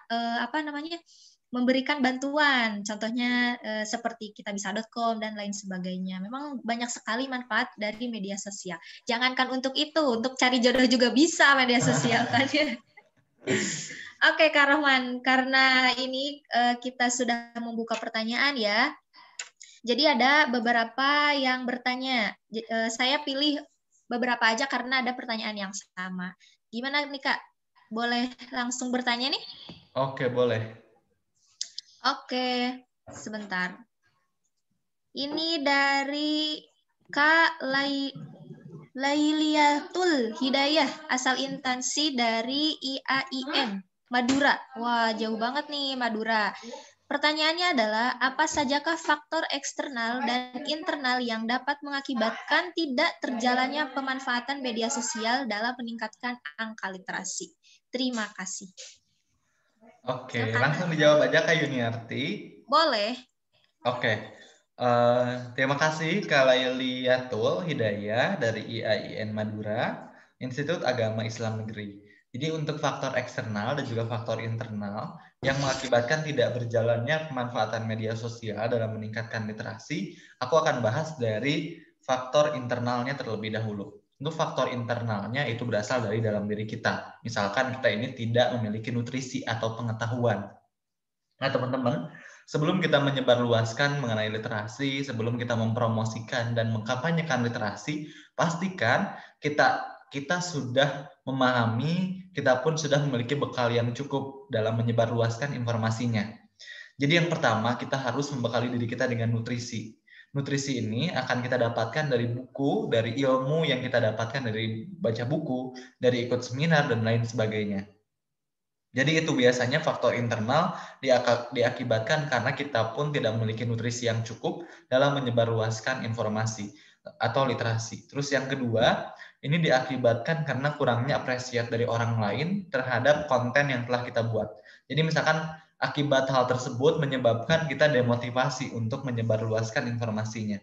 memberikan bantuan, contohnya seperti kitabisa.com dan lain sebagainya. Memang banyak sekali manfaat dari media sosial. Jangankan untuk itu, untuk cari jodoh juga bisa media sosial kan ya. Oke, Kak Rahman, karena ini kita sudah membuka pertanyaan ya. Jadi ada beberapa yang bertanya. Saya pilih beberapa aja karena ada pertanyaan yang sama. Gimana nih Kak? Boleh langsung bertanya nih? Oke, boleh. Oke, sebentar. Ini dari Kak Lailiatul Hidayah, asal instansi dari IAIN, Madura. Wah, jauh banget nih Madura. Pertanyaannya adalah, apa sajakah faktor eksternal dan internal yang dapat mengakibatkan tidak terjalannya pemanfaatan media sosial dalam meningkatkan angka literasi? Terima kasih. Oke, Silakan. langsung dijawab aja Kak Yuniarti. Boleh. Oke, terima kasih Kak Lailiatul Hidayah dari IAIN Madura, Institut Agama Islam Negeri. Jadi untuk faktor eksternal dan juga faktor internal yang mengakibatkan tidak berjalannya pemanfaatan media sosial dalam meningkatkan literasi, aku akan bahas dari faktor internalnya terlebih dahulu. Untuk faktor internalnya itu berasal dari dalam diri kita. Misalkan kita ini tidak memiliki nutrisi atau pengetahuan. Nah, teman-teman, sebelum kita menyebarluaskan mengenai literasi, sebelum kita mempromosikan dan mengkampanyekan literasi, pastikan kita sudah memahami, kita pun sudah memiliki bekal yang cukup dalam menyebarluaskan informasinya. Jadi yang pertama, kita harus membekali diri kita dengan nutrisi. Nutrisi ini akan kita dapatkan dari buku, dari ilmu yang kita dapatkan dari baca buku, dari ikut seminar, dan lain sebagainya. Jadi itu biasanya faktor internal diakibatkan karena kita pun tidak memiliki nutrisi yang cukup dalam menyebarluaskan informasi atau literasi. Terus yang kedua, ini diakibatkan karena kurangnya apresiasi dari orang lain terhadap konten yang telah kita buat. Jadi misalkan akibat hal tersebut menyebabkan kita demotivasi untuk menyebarluaskan informasinya.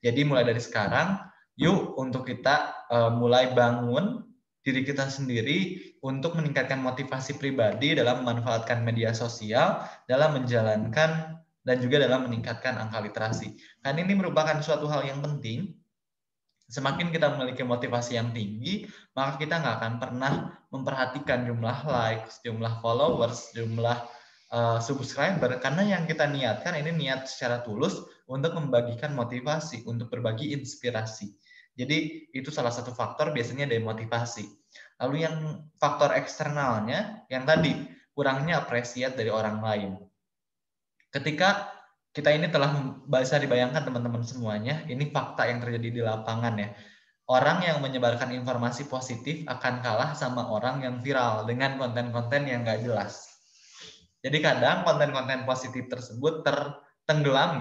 Jadi mulai dari sekarang, yuk untuk kita mulai bangun diri kita sendiri untuk meningkatkan motivasi pribadi dalam memanfaatkan media sosial, dalam menjalankan dan juga dalam meningkatkan angka literasi. Karena ini merupakan suatu hal yang penting. Semakin kita memiliki motivasi yang tinggi, maka kita nggak akan pernah memperhatikan jumlah likes, jumlah followers, jumlah subscriber. Karena yang kita niatkan ini niat secara tulus untuk membagikan motivasi, untuk berbagi inspirasi. Jadi itu salah satu faktor biasanya dari motivasi. Lalu yang faktor eksternalnya, yang tadi kurangnya apresiat dari orang lain. Ketika kita ini telah bisa dibayangkan teman-teman semuanya, ini fakta yang terjadi di lapangan ya. Orang yang menyebarkan informasi positif akan kalah sama orang yang viral dengan konten-konten yang nggak jelas. Jadi kadang konten-konten positif tersebut tenggelam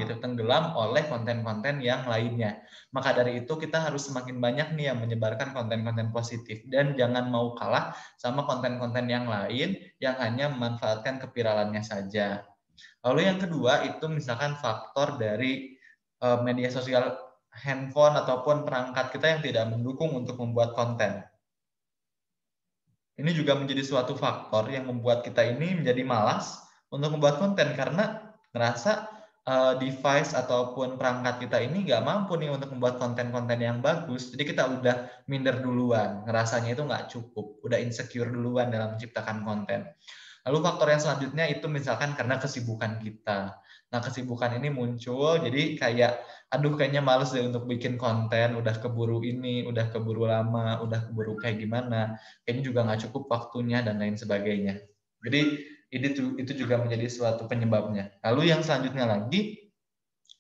oleh konten-konten yang lainnya. Maka dari itu kita harus semakin banyak nih yang menyebarkan konten-konten positif dan jangan mau kalah sama konten-konten yang lain yang hanya memanfaatkan keviralannya saja. Lalu yang kedua itu misalkan faktor dari media sosial handphone ataupun perangkat kita yang tidak mendukung untuk membuat konten. Ini juga menjadi suatu faktor yang membuat kita ini menjadi malas untuk membuat konten karena ngerasa device ataupun perangkat kita ini nggak mampu nih untuk membuat konten-konten yang bagus. Jadi kita udah minder duluan, ngerasanya itu nggak cukup, udah insecure duluan dalam menciptakan konten. Lalu faktor yang selanjutnya itu misalkan karena kesibukan kita. Nah, kesibukan ini muncul, jadi kayak, aduh kayaknya males deh untuk bikin konten, udah keburu ini, udah keburu lama, udah keburu kayak gimana, kayaknya juga nggak cukup waktunya, dan lain sebagainya. Jadi, itu juga menjadi suatu penyebabnya. Lalu yang selanjutnya lagi,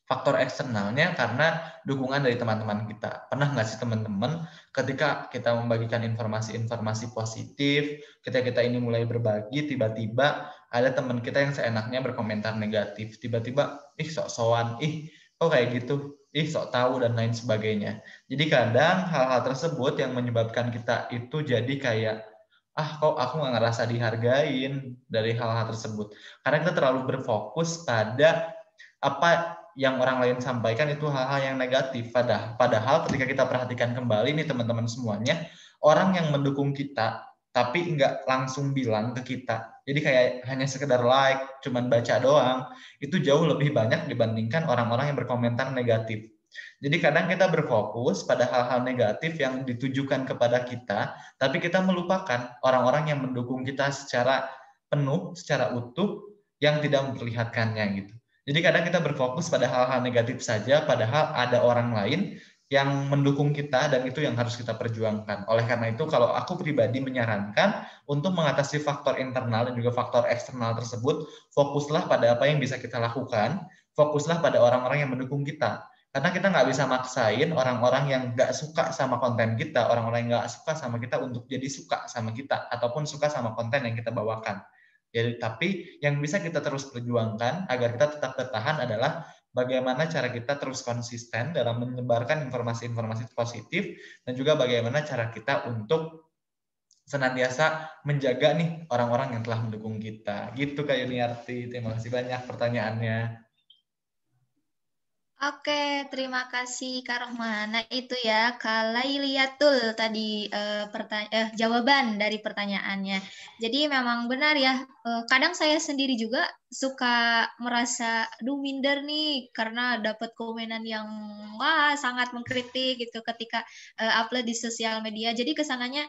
faktor eksternalnya karena dukungan dari teman-teman kita. Pernah nggak sih teman-teman ketika kita membagikan informasi-informasi positif, ketika kita ini mulai berbagi, tiba-tiba ada teman kita yang seenaknya berkomentar negatif. Tiba-tiba, sok-sokan, kok kayak gitu, sok tahu, dan lain sebagainya. Jadi kadang hal-hal tersebut yang menyebabkan kita itu jadi kayak, kok aku nggak ngerasa dihargain dari hal-hal tersebut. Karena kita terlalu berfokus pada apa yang orang lain sampaikan itu hal-hal yang negatif. Padahal ketika kita perhatikan kembali nih teman-teman semuanya, orang yang mendukung kita tapi nggak langsung bilang ke kita, jadi kayak hanya sekedar like, cuman baca doang, itu jauh lebih banyak dibandingkan orang-orang yang berkomentar negatif. Jadi kadang kita berfokus pada hal-hal negatif yang ditujukan kepada kita, tapi kita melupakan orang-orang yang mendukung kita secara penuh, secara utuh, yang tidak memperlihatkannya gitu. Jadi kadang kita berfokus pada hal-hal negatif saja, padahal ada orang lain yang mendukung kita, dan itu yang harus kita perjuangkan. Oleh karena itu, kalau aku pribadi menyarankan untuk mengatasi faktor internal dan juga faktor eksternal tersebut, fokuslah pada apa yang bisa kita lakukan, fokuslah pada orang-orang yang mendukung kita. Karena kita nggak bisa maksain orang-orang yang nggak suka sama konten kita, orang-orang yang nggak suka sama kita untuk jadi suka sama kita, ataupun suka sama konten yang kita bawakan. Jadi, tapi yang bisa kita terus perjuangkan agar kita tetap bertahan adalah bagaimana cara kita terus konsisten dalam menyebarkan informasi-informasi positif, dan juga bagaimana cara kita untuk senantiasa menjaga nih orang-orang yang telah mendukung kita. Gitu Kak Yuniarti, terima kasih banyak pertanyaannya. Oke, terima kasih Kak Rohman. Nah itu ya, Kak Lailiatul tadi jawaban dari pertanyaannya. Jadi memang benar ya, kadang saya sendiri juga suka merasa, minder nih karena dapat komenan yang sangat mengkritik gitu ketika upload di sosial media. Jadi kesananya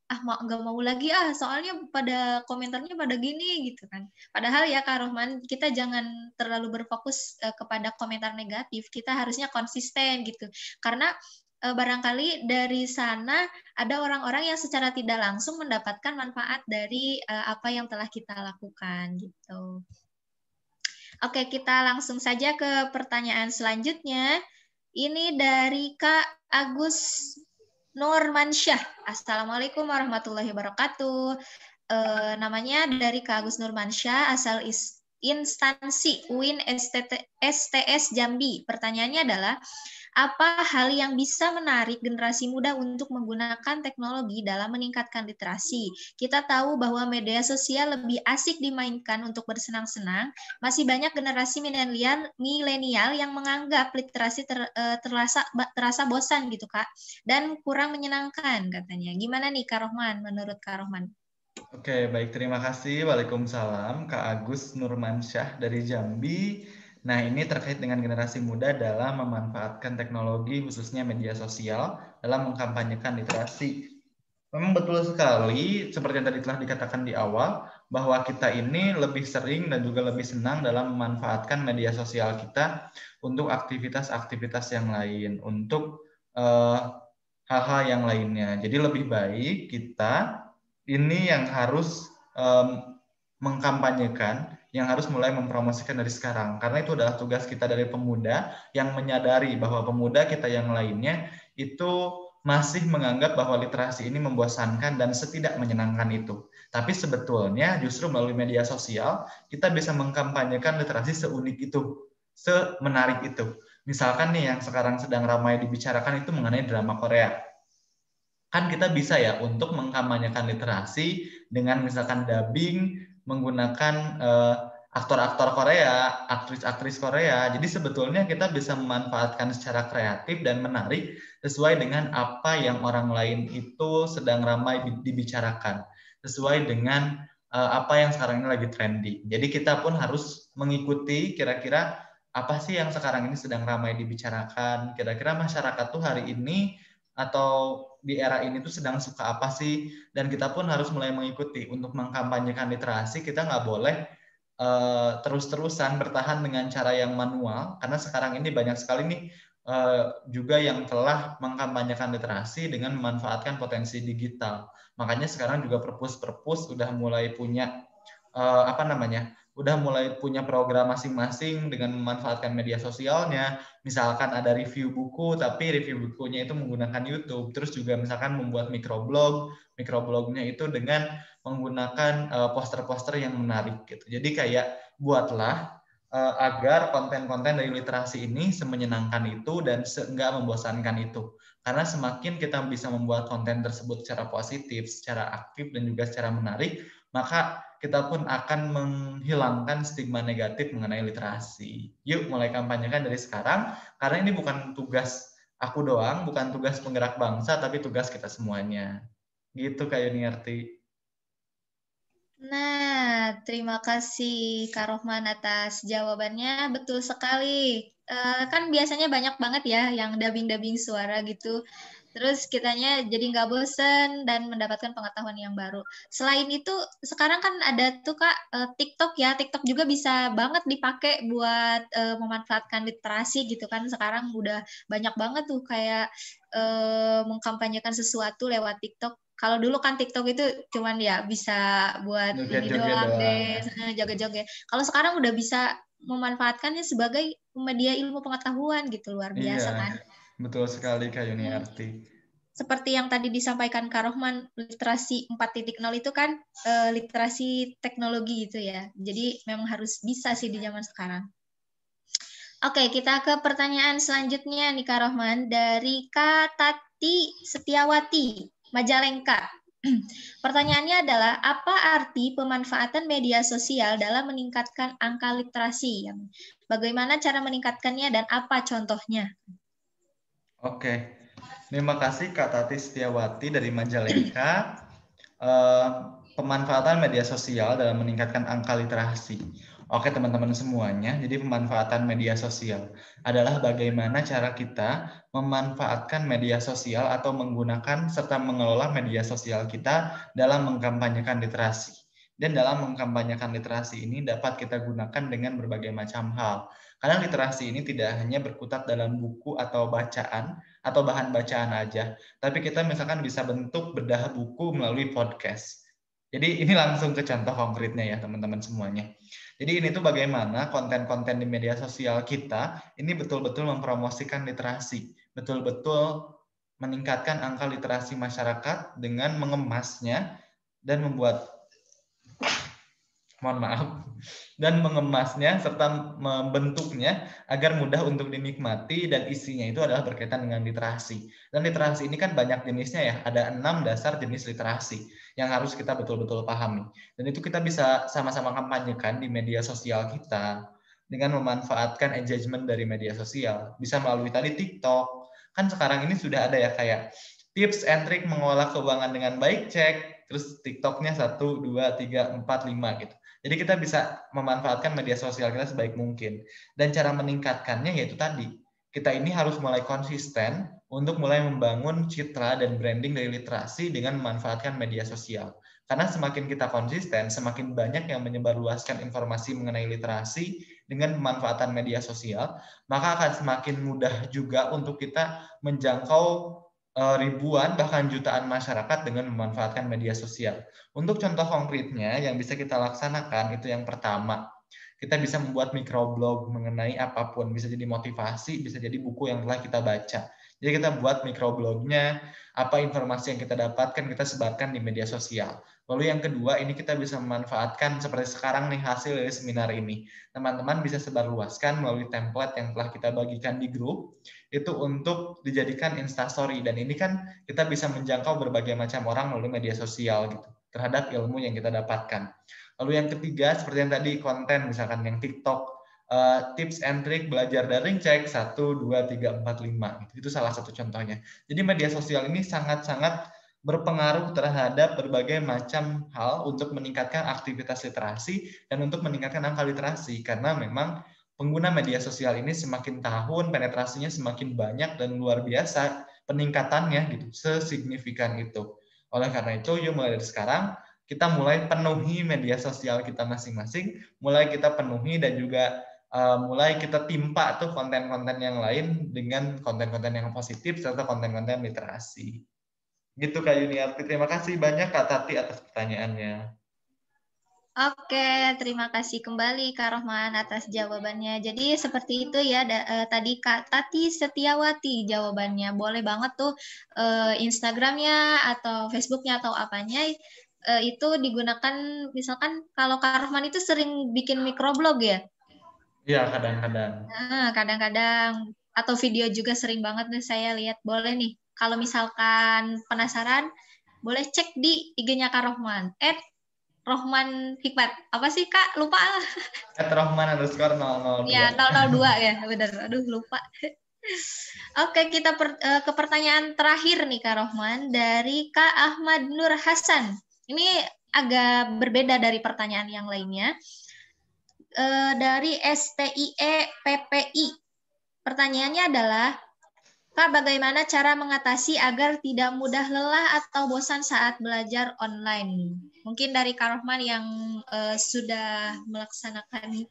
nggak mau lagi soalnya pada komentarnya pada gini gitu kan. Padahal ya Kak Rohman, kita jangan terlalu berfokus kepada komentar negatif, kita harusnya konsisten gitu. Karena barangkali dari sana ada orang-orang yang secara tidak langsung mendapatkan manfaat dari apa yang telah kita lakukan gitu. Oke, kita langsung saja ke pertanyaan selanjutnya. Ini dari Kak Agus Nurmansyah. Assalamualaikum warahmatullahi wabarakatuh. Namanya dari Kak Agus Nurmansyah, asal instansi UIN STS Jambi. Pertanyaannya adalah, apa hal yang bisa menarik generasi muda untuk menggunakan teknologi dalam meningkatkan literasi? Kita tahu bahwa media sosial lebih asik dimainkan untuk bersenang-senang. Masih banyak generasi milenial yang menganggap literasi terasa bosan gitu Kak, dan kurang menyenangkan katanya. Gimana nih Kak Rohman, menurut Kak Rohman? Oke, baik, terima kasih. Waalaikumsalam, Kak Agus Nurmansyah dari Jambi. Nah, ini terkait dengan generasi muda dalam memanfaatkan teknologi, khususnya media sosial, dalam mengkampanyekan literasi. Memang betul sekali, seperti yang tadi telah dikatakan di awal, bahwa kita ini lebih sering dan juga lebih senang dalam memanfaatkan media sosial kita untuk aktivitas-aktivitas yang lain, untuk hal-hal yang lainnya. Jadi lebih baik kita ini yang harus mengkampanyekan, yang harus mulai mempromosikan dari sekarang. Karena itu adalah tugas kita dari pemuda yang menyadari bahwa pemuda kita yang lainnya itu masih menganggap bahwa literasi ini membosankan dan setidak menyenangkan itu. Tapi sebetulnya justru melalui media sosial kita bisa mengkampanyekan literasi seunik itu, semenarik itu. Misalkan nih yang sekarang sedang ramai dibicarakan itu mengenai drama Korea. Kan kita bisa ya untuk mengkampanyekan literasi dengan misalkan dubbing, menggunakan aktor-aktor Korea, aktris-aktris Korea. Jadi sebetulnya kita bisa memanfaatkan secara kreatif dan menarik sesuai dengan apa yang orang lain itu sedang ramai dibicarakan. Sesuai dengan apa yang sekarang ini lagi trending. Jadi kita pun harus mengikuti kira-kira apa sih yang sekarang ini sedang ramai dibicarakan, kira-kira masyarakat tuh hari ini atau di era ini tuh sedang suka apa sih, dan kita pun harus mulai mengikuti. Untuk mengkampanyekan literasi kita nggak boleh terus-terusan bertahan dengan cara yang manual, karena sekarang ini banyak sekali nih juga yang telah mengkampanyekan literasi dengan memanfaatkan potensi digital. Makanya sekarang juga perpus udah mulai punya udah mulai punya program masing-masing dengan memanfaatkan media sosialnya. Misalkan ada review buku, tapi review bukunya itu menggunakan YouTube. Terus juga misalkan membuat microblognya itu dengan menggunakan poster-poster yang menarik gitu. Jadi kayak buatlah agar konten-konten dari literasi ini semenyenangkan itu dan seenggak membosankan itu. Karena semakin kita bisa membuat konten tersebut secara positif, secara aktif, dan juga secara menarik, maka kita pun akan menghilangkan stigma negatif mengenai literasi. Yuk mulai kampanyekan dari sekarang, karena ini bukan tugas aku doang, bukan tugas penggerak bangsa, tapi tugas kita semuanya. Gitu Kak Yuniarti. Nah, terima kasih Kak Rohman atas jawabannya. Betul sekali. Kan biasanya banyak banget ya yang dubbing-dubbing suara gitu. Terus kitanya jadi nggak bosen dan mendapatkan pengetahuan yang baru. Selain itu, sekarang kan ada tuh Kak TikTok ya. TikTok juga bisa banget dipakai buat memanfaatkan literasi gitu kan. Sekarang udah banyak banget tuh kayak mengkampanyekan sesuatu lewat TikTok. Kalau dulu kan TikTok itu cuman ya bisa buat ini doang, dance, joget-joget. Kalau sekarang udah bisa memanfaatkannya sebagai media ilmu pengetahuan gitu, luar biasa kan. Betul sekali Kak Yuniarti. Seperti yang tadi disampaikan Kak Rohman, literasi 4.0 itu kan literasi teknologi gitu ya. Jadi memang harus bisa sih di zaman sekarang. Oke, kita ke pertanyaan selanjutnya nih Kak Rohman dari Kak Tati Setiawati, Majalengka. Pertanyaannya adalah, apa arti pemanfaatan media sosial dalam meningkatkan angka literasi? Bagaimana cara meningkatkannya dan apa contohnya? Oke, terima kasih Kak Tati Setiawati dari Majalengka. Pemanfaatan media sosial dalam meningkatkan angka literasi. Oke teman-teman semuanya, jadi pemanfaatan media sosial adalah bagaimana cara kita memanfaatkan media sosial atau menggunakan serta mengelola media sosial kita dalam mengkampanyekan literasi. Dan dalam mengkampanyekan literasi ini dapat kita gunakan dengan berbagai macam hal. Karena literasi ini tidak hanya berkutat dalam buku atau bacaan atau bahan bacaan aja, tapi kita misalkan bisa bentuk bedah buku melalui podcast. Jadi ini langsung ke contoh konkretnya ya teman-teman semuanya. Jadi ini tuh bagaimana konten-konten di media sosial kita ini betul-betul mempromosikan literasi, betul-betul meningkatkan angka literasi masyarakat dengan mengemasnya dan mengemasnya serta membentuknya agar mudah untuk dinikmati, dan isinya itu adalah berkaitan dengan literasi. Dan literasi ini kan banyak jenisnya ya, ada 6 dasar jenis literasi yang harus kita betul-betul pahami. Dan itu kita bisa sama-sama kampanyekan di media sosial kita dengan memanfaatkan engagement dari media sosial. Bisa melalui tadi TikTok, kan sekarang ini sudah ada ya kayak tips and trick mengolah keuangan dengan baik, cek, terus TikToknya 1, 2, 3, 4, 5 gitu. Jadi kita bisa memanfaatkan media sosial kita sebaik mungkin. Dan cara meningkatkannya yaitu tadi, kita ini harus mulai konsisten untuk mulai membangun citra dan branding dari literasi dengan memanfaatkan media sosial. Karena semakin kita konsisten, semakin banyak yang menyebarluaskan informasi mengenai literasi dengan pemanfaatan media sosial, maka akan semakin mudah juga untuk kita menjangkau ribuan bahkan jutaan masyarakat dengan memanfaatkan media sosial. Untuk contoh konkretnya yang bisa kita laksanakan itu yang pertama, kita bisa membuat microblog mengenai apapun, bisa jadi motivasi, bisa jadi buku yang telah kita baca. Jadi kita buat microblognya, apa informasi yang kita dapatkan kita sebarkan di media sosial. Lalu yang kedua, ini kita bisa memanfaatkan seperti sekarang nih hasil dari seminar ini. Teman-teman bisa sebarluaskan melalui template yang telah kita bagikan di grup, itu untuk dijadikan instastory. Dan ini kan kita bisa menjangkau berbagai macam orang melalui media sosial gitu, terhadap ilmu yang kita dapatkan. Lalu yang ketiga, seperti yang tadi, konten, misalkan yang TikTok, tips and trick belajar daring, cek 1, 2, 3, 4, 5. Itu salah satu contohnya. Jadi media sosial ini sangat-sangat berpengaruh terhadap berbagai macam hal untuk meningkatkan aktivitas literasi dan untuk meningkatkan angka literasi. Karena memang pengguna media sosial ini semakin tahun, penetrasinya semakin banyak dan luar biasa peningkatannya gitu, sesignifikan itu. Oleh karena itu, yuk mulai dari sekarang, kita mulai penuhi media sosial kita masing-masing, mulai kita penuhi dan juga mulai kita timpa tuh konten-konten yang lain dengan konten-konten yang positif serta konten-konten literasi. Gitu Kak Yuniarti. Terima kasih banyak Kak Tati atas pertanyaannya. Oke, terima kasih kembali Kak Rohman atas jawabannya. Jadi seperti itu ya, tadi Kak Tati Setiawati jawabannya. Boleh banget tuh Instagramnya atau Facebooknya atau apanya itu digunakan, misalkan kalau Kak Rohman itu sering bikin microblog ya? Iya, kadang-kadang. Nah, kadang-kadang atau video juga sering banget nih saya lihat. Boleh nih, kalau misalkan penasaran, boleh cek di IG-nya Kak Rohman. Rohman Hikmat. Apa sih Kak? Lupa. @rohman_002. Ya, 002 ya. Benar. Aduh, lupa. Oke, kita ke pertanyaan terakhir nih Kak Rohman dari Kak Ahmad Nur Hasan. Ini agak berbeda dari pertanyaan yang lainnya. Dari STIE PPI. Pertanyaannya adalah, Kak, bagaimana cara mengatasi agar tidak mudah lelah atau bosan saat belajar online? Mungkin dari Kak Rohman yang sudah melaksanakan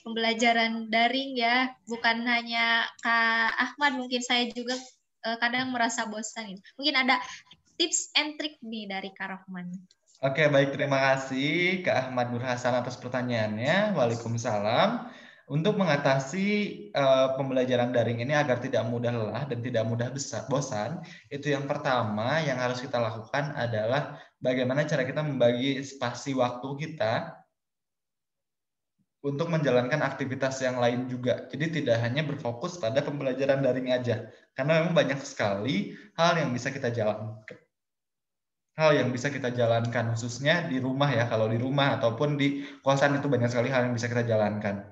pembelajaran daring ya, bukan hanya Kak Ahmad, mungkin saya juga kadang merasa bosan. Mungkin ada tips and trick nih dari Kak Rohman. Oke, baik. Terima kasih Kak Ahmad Nur Hasan atas pertanyaannya. Waalaikumsalam. Untuk mengatasi pembelajaran daring ini agar tidak mudah lelah dan tidak mudah bosan, itu yang pertama yang harus kita lakukan adalah bagaimana cara kita membagi spasi waktu kita untuk menjalankan aktivitas yang lain juga. Jadi tidak hanya berfokus pada pembelajaran daring aja, karena memang banyak sekali hal yang bisa kita jalankan, khususnya di rumah ya. Kalau di rumah ataupun di kosan itu banyak sekali hal yang bisa kita jalankan.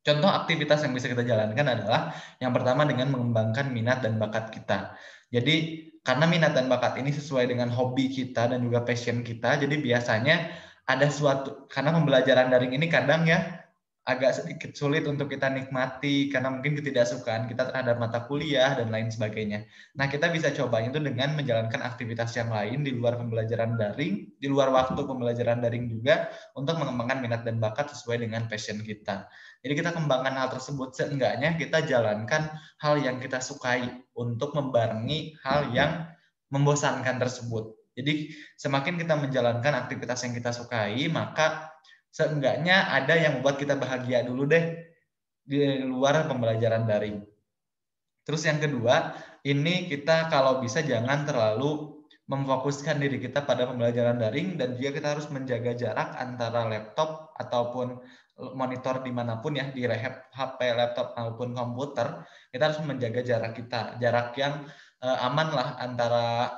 Contoh aktivitas yang bisa kita jalankan adalah yang pertama dengan mengembangkan minat dan bakat kita. Jadi karena minat dan bakat ini sesuai dengan hobi kita dan juga passion kita, jadi biasanya ada suatu, karena pembelajaran daring ini kadang ya agak sedikit sulit untuk kita nikmati karena mungkin ketidaksukaan kita terhadap mata kuliah dan lain sebagainya. Nah, kita bisa coba itu dengan menjalankan aktivitas yang lain di luar pembelajaran daring, di luar waktu pembelajaran daring juga, untuk mengembangkan minat dan bakat sesuai dengan passion kita. Jadi kita kembangkan hal tersebut, seenggaknya kita jalankan hal yang kita sukai untuk membarengi hal yang membosankan tersebut. Jadi semakin kita menjalankan aktivitas yang kita sukai, maka seenggaknya ada yang membuat kita bahagia dulu deh di luar pembelajaran daring. Terus yang kedua, ini kita kalau bisa jangan terlalu memfokuskan diri kita pada pembelajaran daring, dan juga kita harus menjaga jarak antara laptop ataupun monitor dimanapun ya, di HP, laptop maupun komputer. Kita harus menjaga jarak kita, jarak yang aman lah antara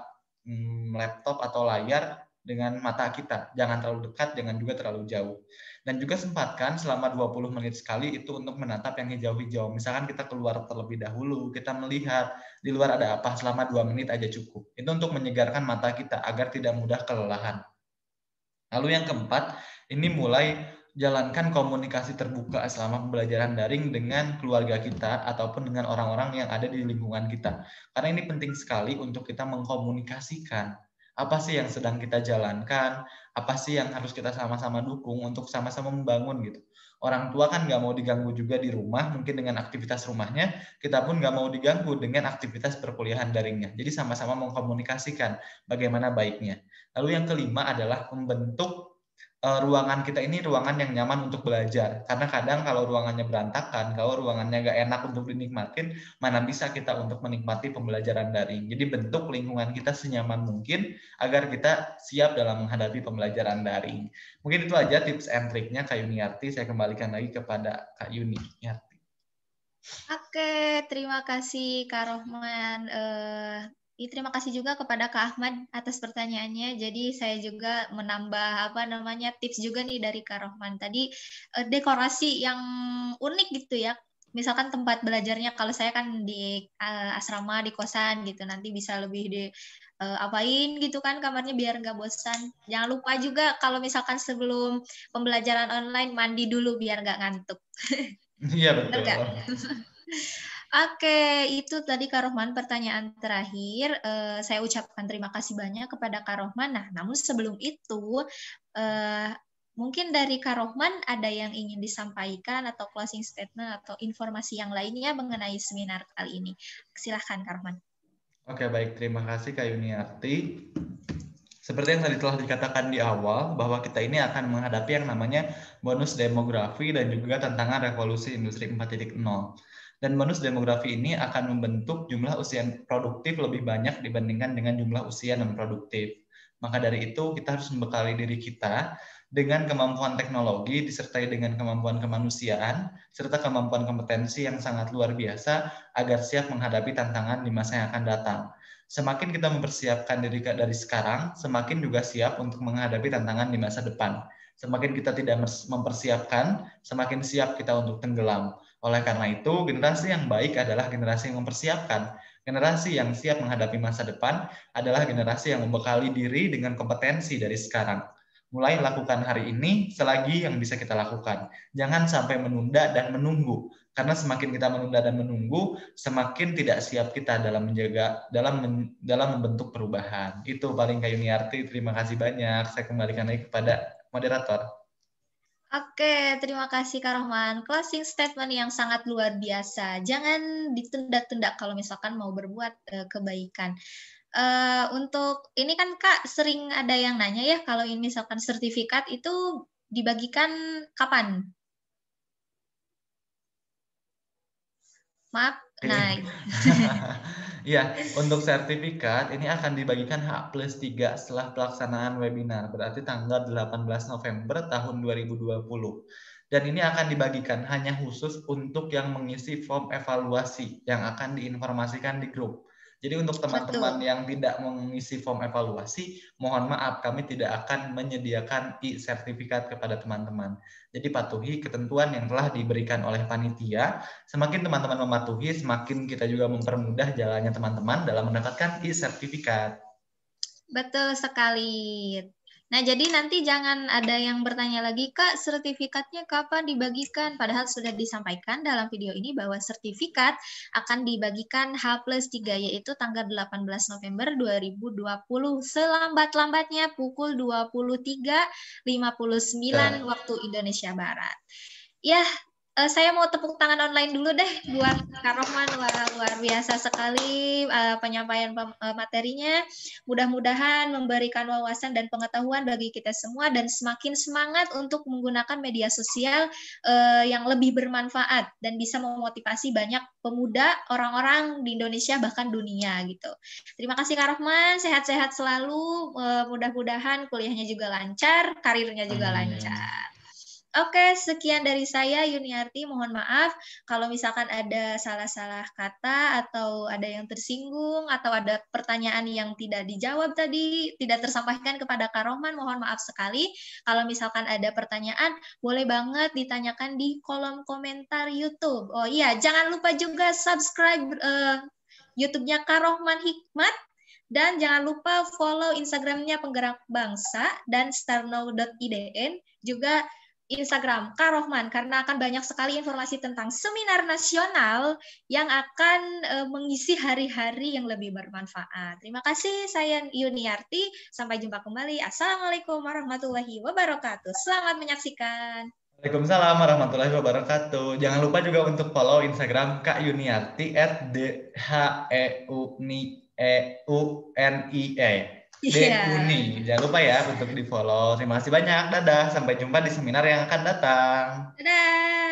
laptop atau layar dengan mata kita. Jangan terlalu dekat, jangan juga terlalu jauh. Dan juga sempatkan selama 20 menit sekali itu untuk menatap yang hijau-hijau. Misalkan kita keluar terlebih dahulu, kita melihat di luar ada apa selama 2 menit aja cukup. Itu untuk menyegarkan mata kita agar tidak mudah kelelahan. Lalu yang keempat, ini mulai jalankan komunikasi terbuka selama pembelajaran daring dengan keluarga kita ataupun dengan orang-orang yang ada di lingkungan kita. Karena ini penting sekali untuk kita mengkomunikasikan Apa sih yang sedang kita jalankan, apa sih yang harus kita sama-sama dukung untuk sama-sama membangun gitu. Orang tua kan nggak mau diganggu juga di rumah, mungkin dengan aktivitas rumahnya, kita pun nggak mau diganggu dengan aktivitas perkuliahan daringnya. Jadi sama-sama mengkomunikasikan bagaimana baiknya. Lalu yang kelima adalah membentuk ruangan kita ini ruangan yang nyaman untuk belajar. Karena kadang kalau ruangannya berantakan, kalau ruangannya nggak enak untuk dinikmatin, mana bisa kita untuk menikmati pembelajaran daring. Jadi bentuk lingkungan kita senyaman mungkin agar kita siap dalam menghadapi pembelajaran daring. Mungkin itu aja tips and triknya Kak Yuniarti. Saya kembalikan lagi kepada Kak Yuniarti. Oke, terima kasih Kak Rohman. Terima kasih juga kepada Kak Ahmad atas pertanyaannya. Jadi saya juga menambah tips juga nih dari Kak Rohman. Tadi dekorasi yang unik gitu ya. Misalkan tempat belajarnya, kalau saya kan di asrama di kosan gitu, nanti bisa lebih di apain gitu kan kamarnya biar nggak bosan. Jangan lupa juga kalau misalkan sebelum pembelajaran online mandi dulu biar nggak ngantuk. Iya Benar betul. nggak? Oke, itu tadi Kak Rohman pertanyaan terakhir. Saya ucapkan terima kasih banyak kepada Kak Rohman. Nah, namun sebelum itu, mungkin dari Kak Rohman ada yang ingin disampaikan atau closing statement atau informasi yang lainnya mengenai seminar kali ini. Silahkan Kak Rohman. Oke, baik. Terima kasih Kak Yuniarti. Seperti yang tadi telah dikatakan di awal, bahwa kita ini akan menghadapi yang namanya bonus demografi dan juga tantangan revolusi industri 4.0. Dan bonus demografi ini akan membentuk jumlah usia produktif lebih banyak dibandingkan dengan jumlah usia non-produktif. Maka dari itu, kita harus membekali diri kita dengan kemampuan teknologi disertai dengan kemampuan kemanusiaan, serta kemampuan kompetensi yang sangat luar biasa agar siap menghadapi tantangan di masa yang akan datang. Semakin kita mempersiapkan diri dari sekarang, semakin juga siap untuk menghadapi tantangan di masa depan. Semakin kita tidak mempersiapkan, semakin siap kita untuk tenggelam. Oleh karena itu, generasi yang baik adalah generasi yang mempersiapkan. Generasi yang siap menghadapi masa depan adalah generasi yang membekali diri dengan kompetensi dari sekarang. Mulai lakukan hari ini selagi yang bisa kita lakukan. Jangan sampai menunda dan menunggu. Karena semakin kita menunda dan menunggu, semakin tidak siap kita dalam dalam membentuk perubahan. Itu paling Kak Yuniarti. Terima kasih banyak. Saya kembalikan lagi kepada moderator. Oke, terima kasih Kak Rohman. Closing statement yang sangat luar biasa. Jangan ditunda-tunda kalau misalkan mau berbuat kebaikan. Untuk ini kan Kak sering ada yang nanya ya, kalau ini misalkan sertifikat itu dibagikan kapan? Maaf, nah. Ya, untuk sertifikat ini akan dibagikan H+3 setelah pelaksanaan webinar, berarti tanggal 18 November tahun 2020. Dan ini akan dibagikan hanya khusus untuk yang mengisi form evaluasi yang akan diinformasikan di grup. Jadi untuk teman-teman yang tidak mengisi form evaluasi, mohon maaf kami tidak akan menyediakan e-sertifikat kepada teman-teman. Jadi patuhi ketentuan yang telah diberikan oleh panitia. Semakin teman-teman mematuhi, semakin kita juga mempermudah jalannya teman-teman dalam mendapatkan e-sertifikat. Betul sekali. Nah, jadi nanti jangan ada yang bertanya lagi, Kak, sertifikatnya kapan dibagikan? Padahal sudah disampaikan dalam video ini bahwa sertifikat akan dibagikan H+3, yaitu tanggal 18 November 2020. Selambat-lambatnya pukul 23.59 waktu Indonesia Barat. Ya, saya mau tepuk tangan online dulu deh buat Kak Rohman. Luar biasa sekali penyampaian materinya. Mudah-mudahan memberikan wawasan dan pengetahuan bagi kita semua dan semakin semangat untuk menggunakan media sosial yang lebih bermanfaat dan bisa memotivasi banyak pemuda, orang-orang di Indonesia bahkan dunia gitu. Terima kasih Kak Rohman, sehat-sehat selalu. Mudah-mudahan kuliahnya juga lancar, karirnya juga lancar. Oke, sekian dari saya Yuniarti. Mohon maaf kalau misalkan ada salah-salah kata atau ada yang tersinggung atau ada pertanyaan yang tidak dijawab tadi, tidak tersampaikan kepada Kak Rohman. Mohon maaf sekali. Kalau misalkan ada pertanyaan, boleh banget ditanyakan di kolom komentar YouTube. Oh iya, jangan lupa juga subscribe YouTube-nya Kak Rohman Hikmat. Dan jangan lupa follow Instagram-nya Penggerak Bangsa dan starnow.idn. Juga Instagram Kak Rohman, karena akan banyak sekali informasi tentang seminar nasional yang akan mengisi hari-hari yang lebih bermanfaat. Terima kasih, saya Yuniarti. Sampai jumpa kembali. Assalamualaikum warahmatullahi wabarakatuh. Selamat menyaksikan. Waalaikumsalam warahmatullahi wabarakatuh. Jangan lupa juga untuk follow Instagram Kak Yuniarti @DHEUNIE. Iya. Deuni. Jangan lupa ya untuk di-follow. Terima kasih banyak. Dadah. Sampai jumpa di seminar yang akan datang. Dadah.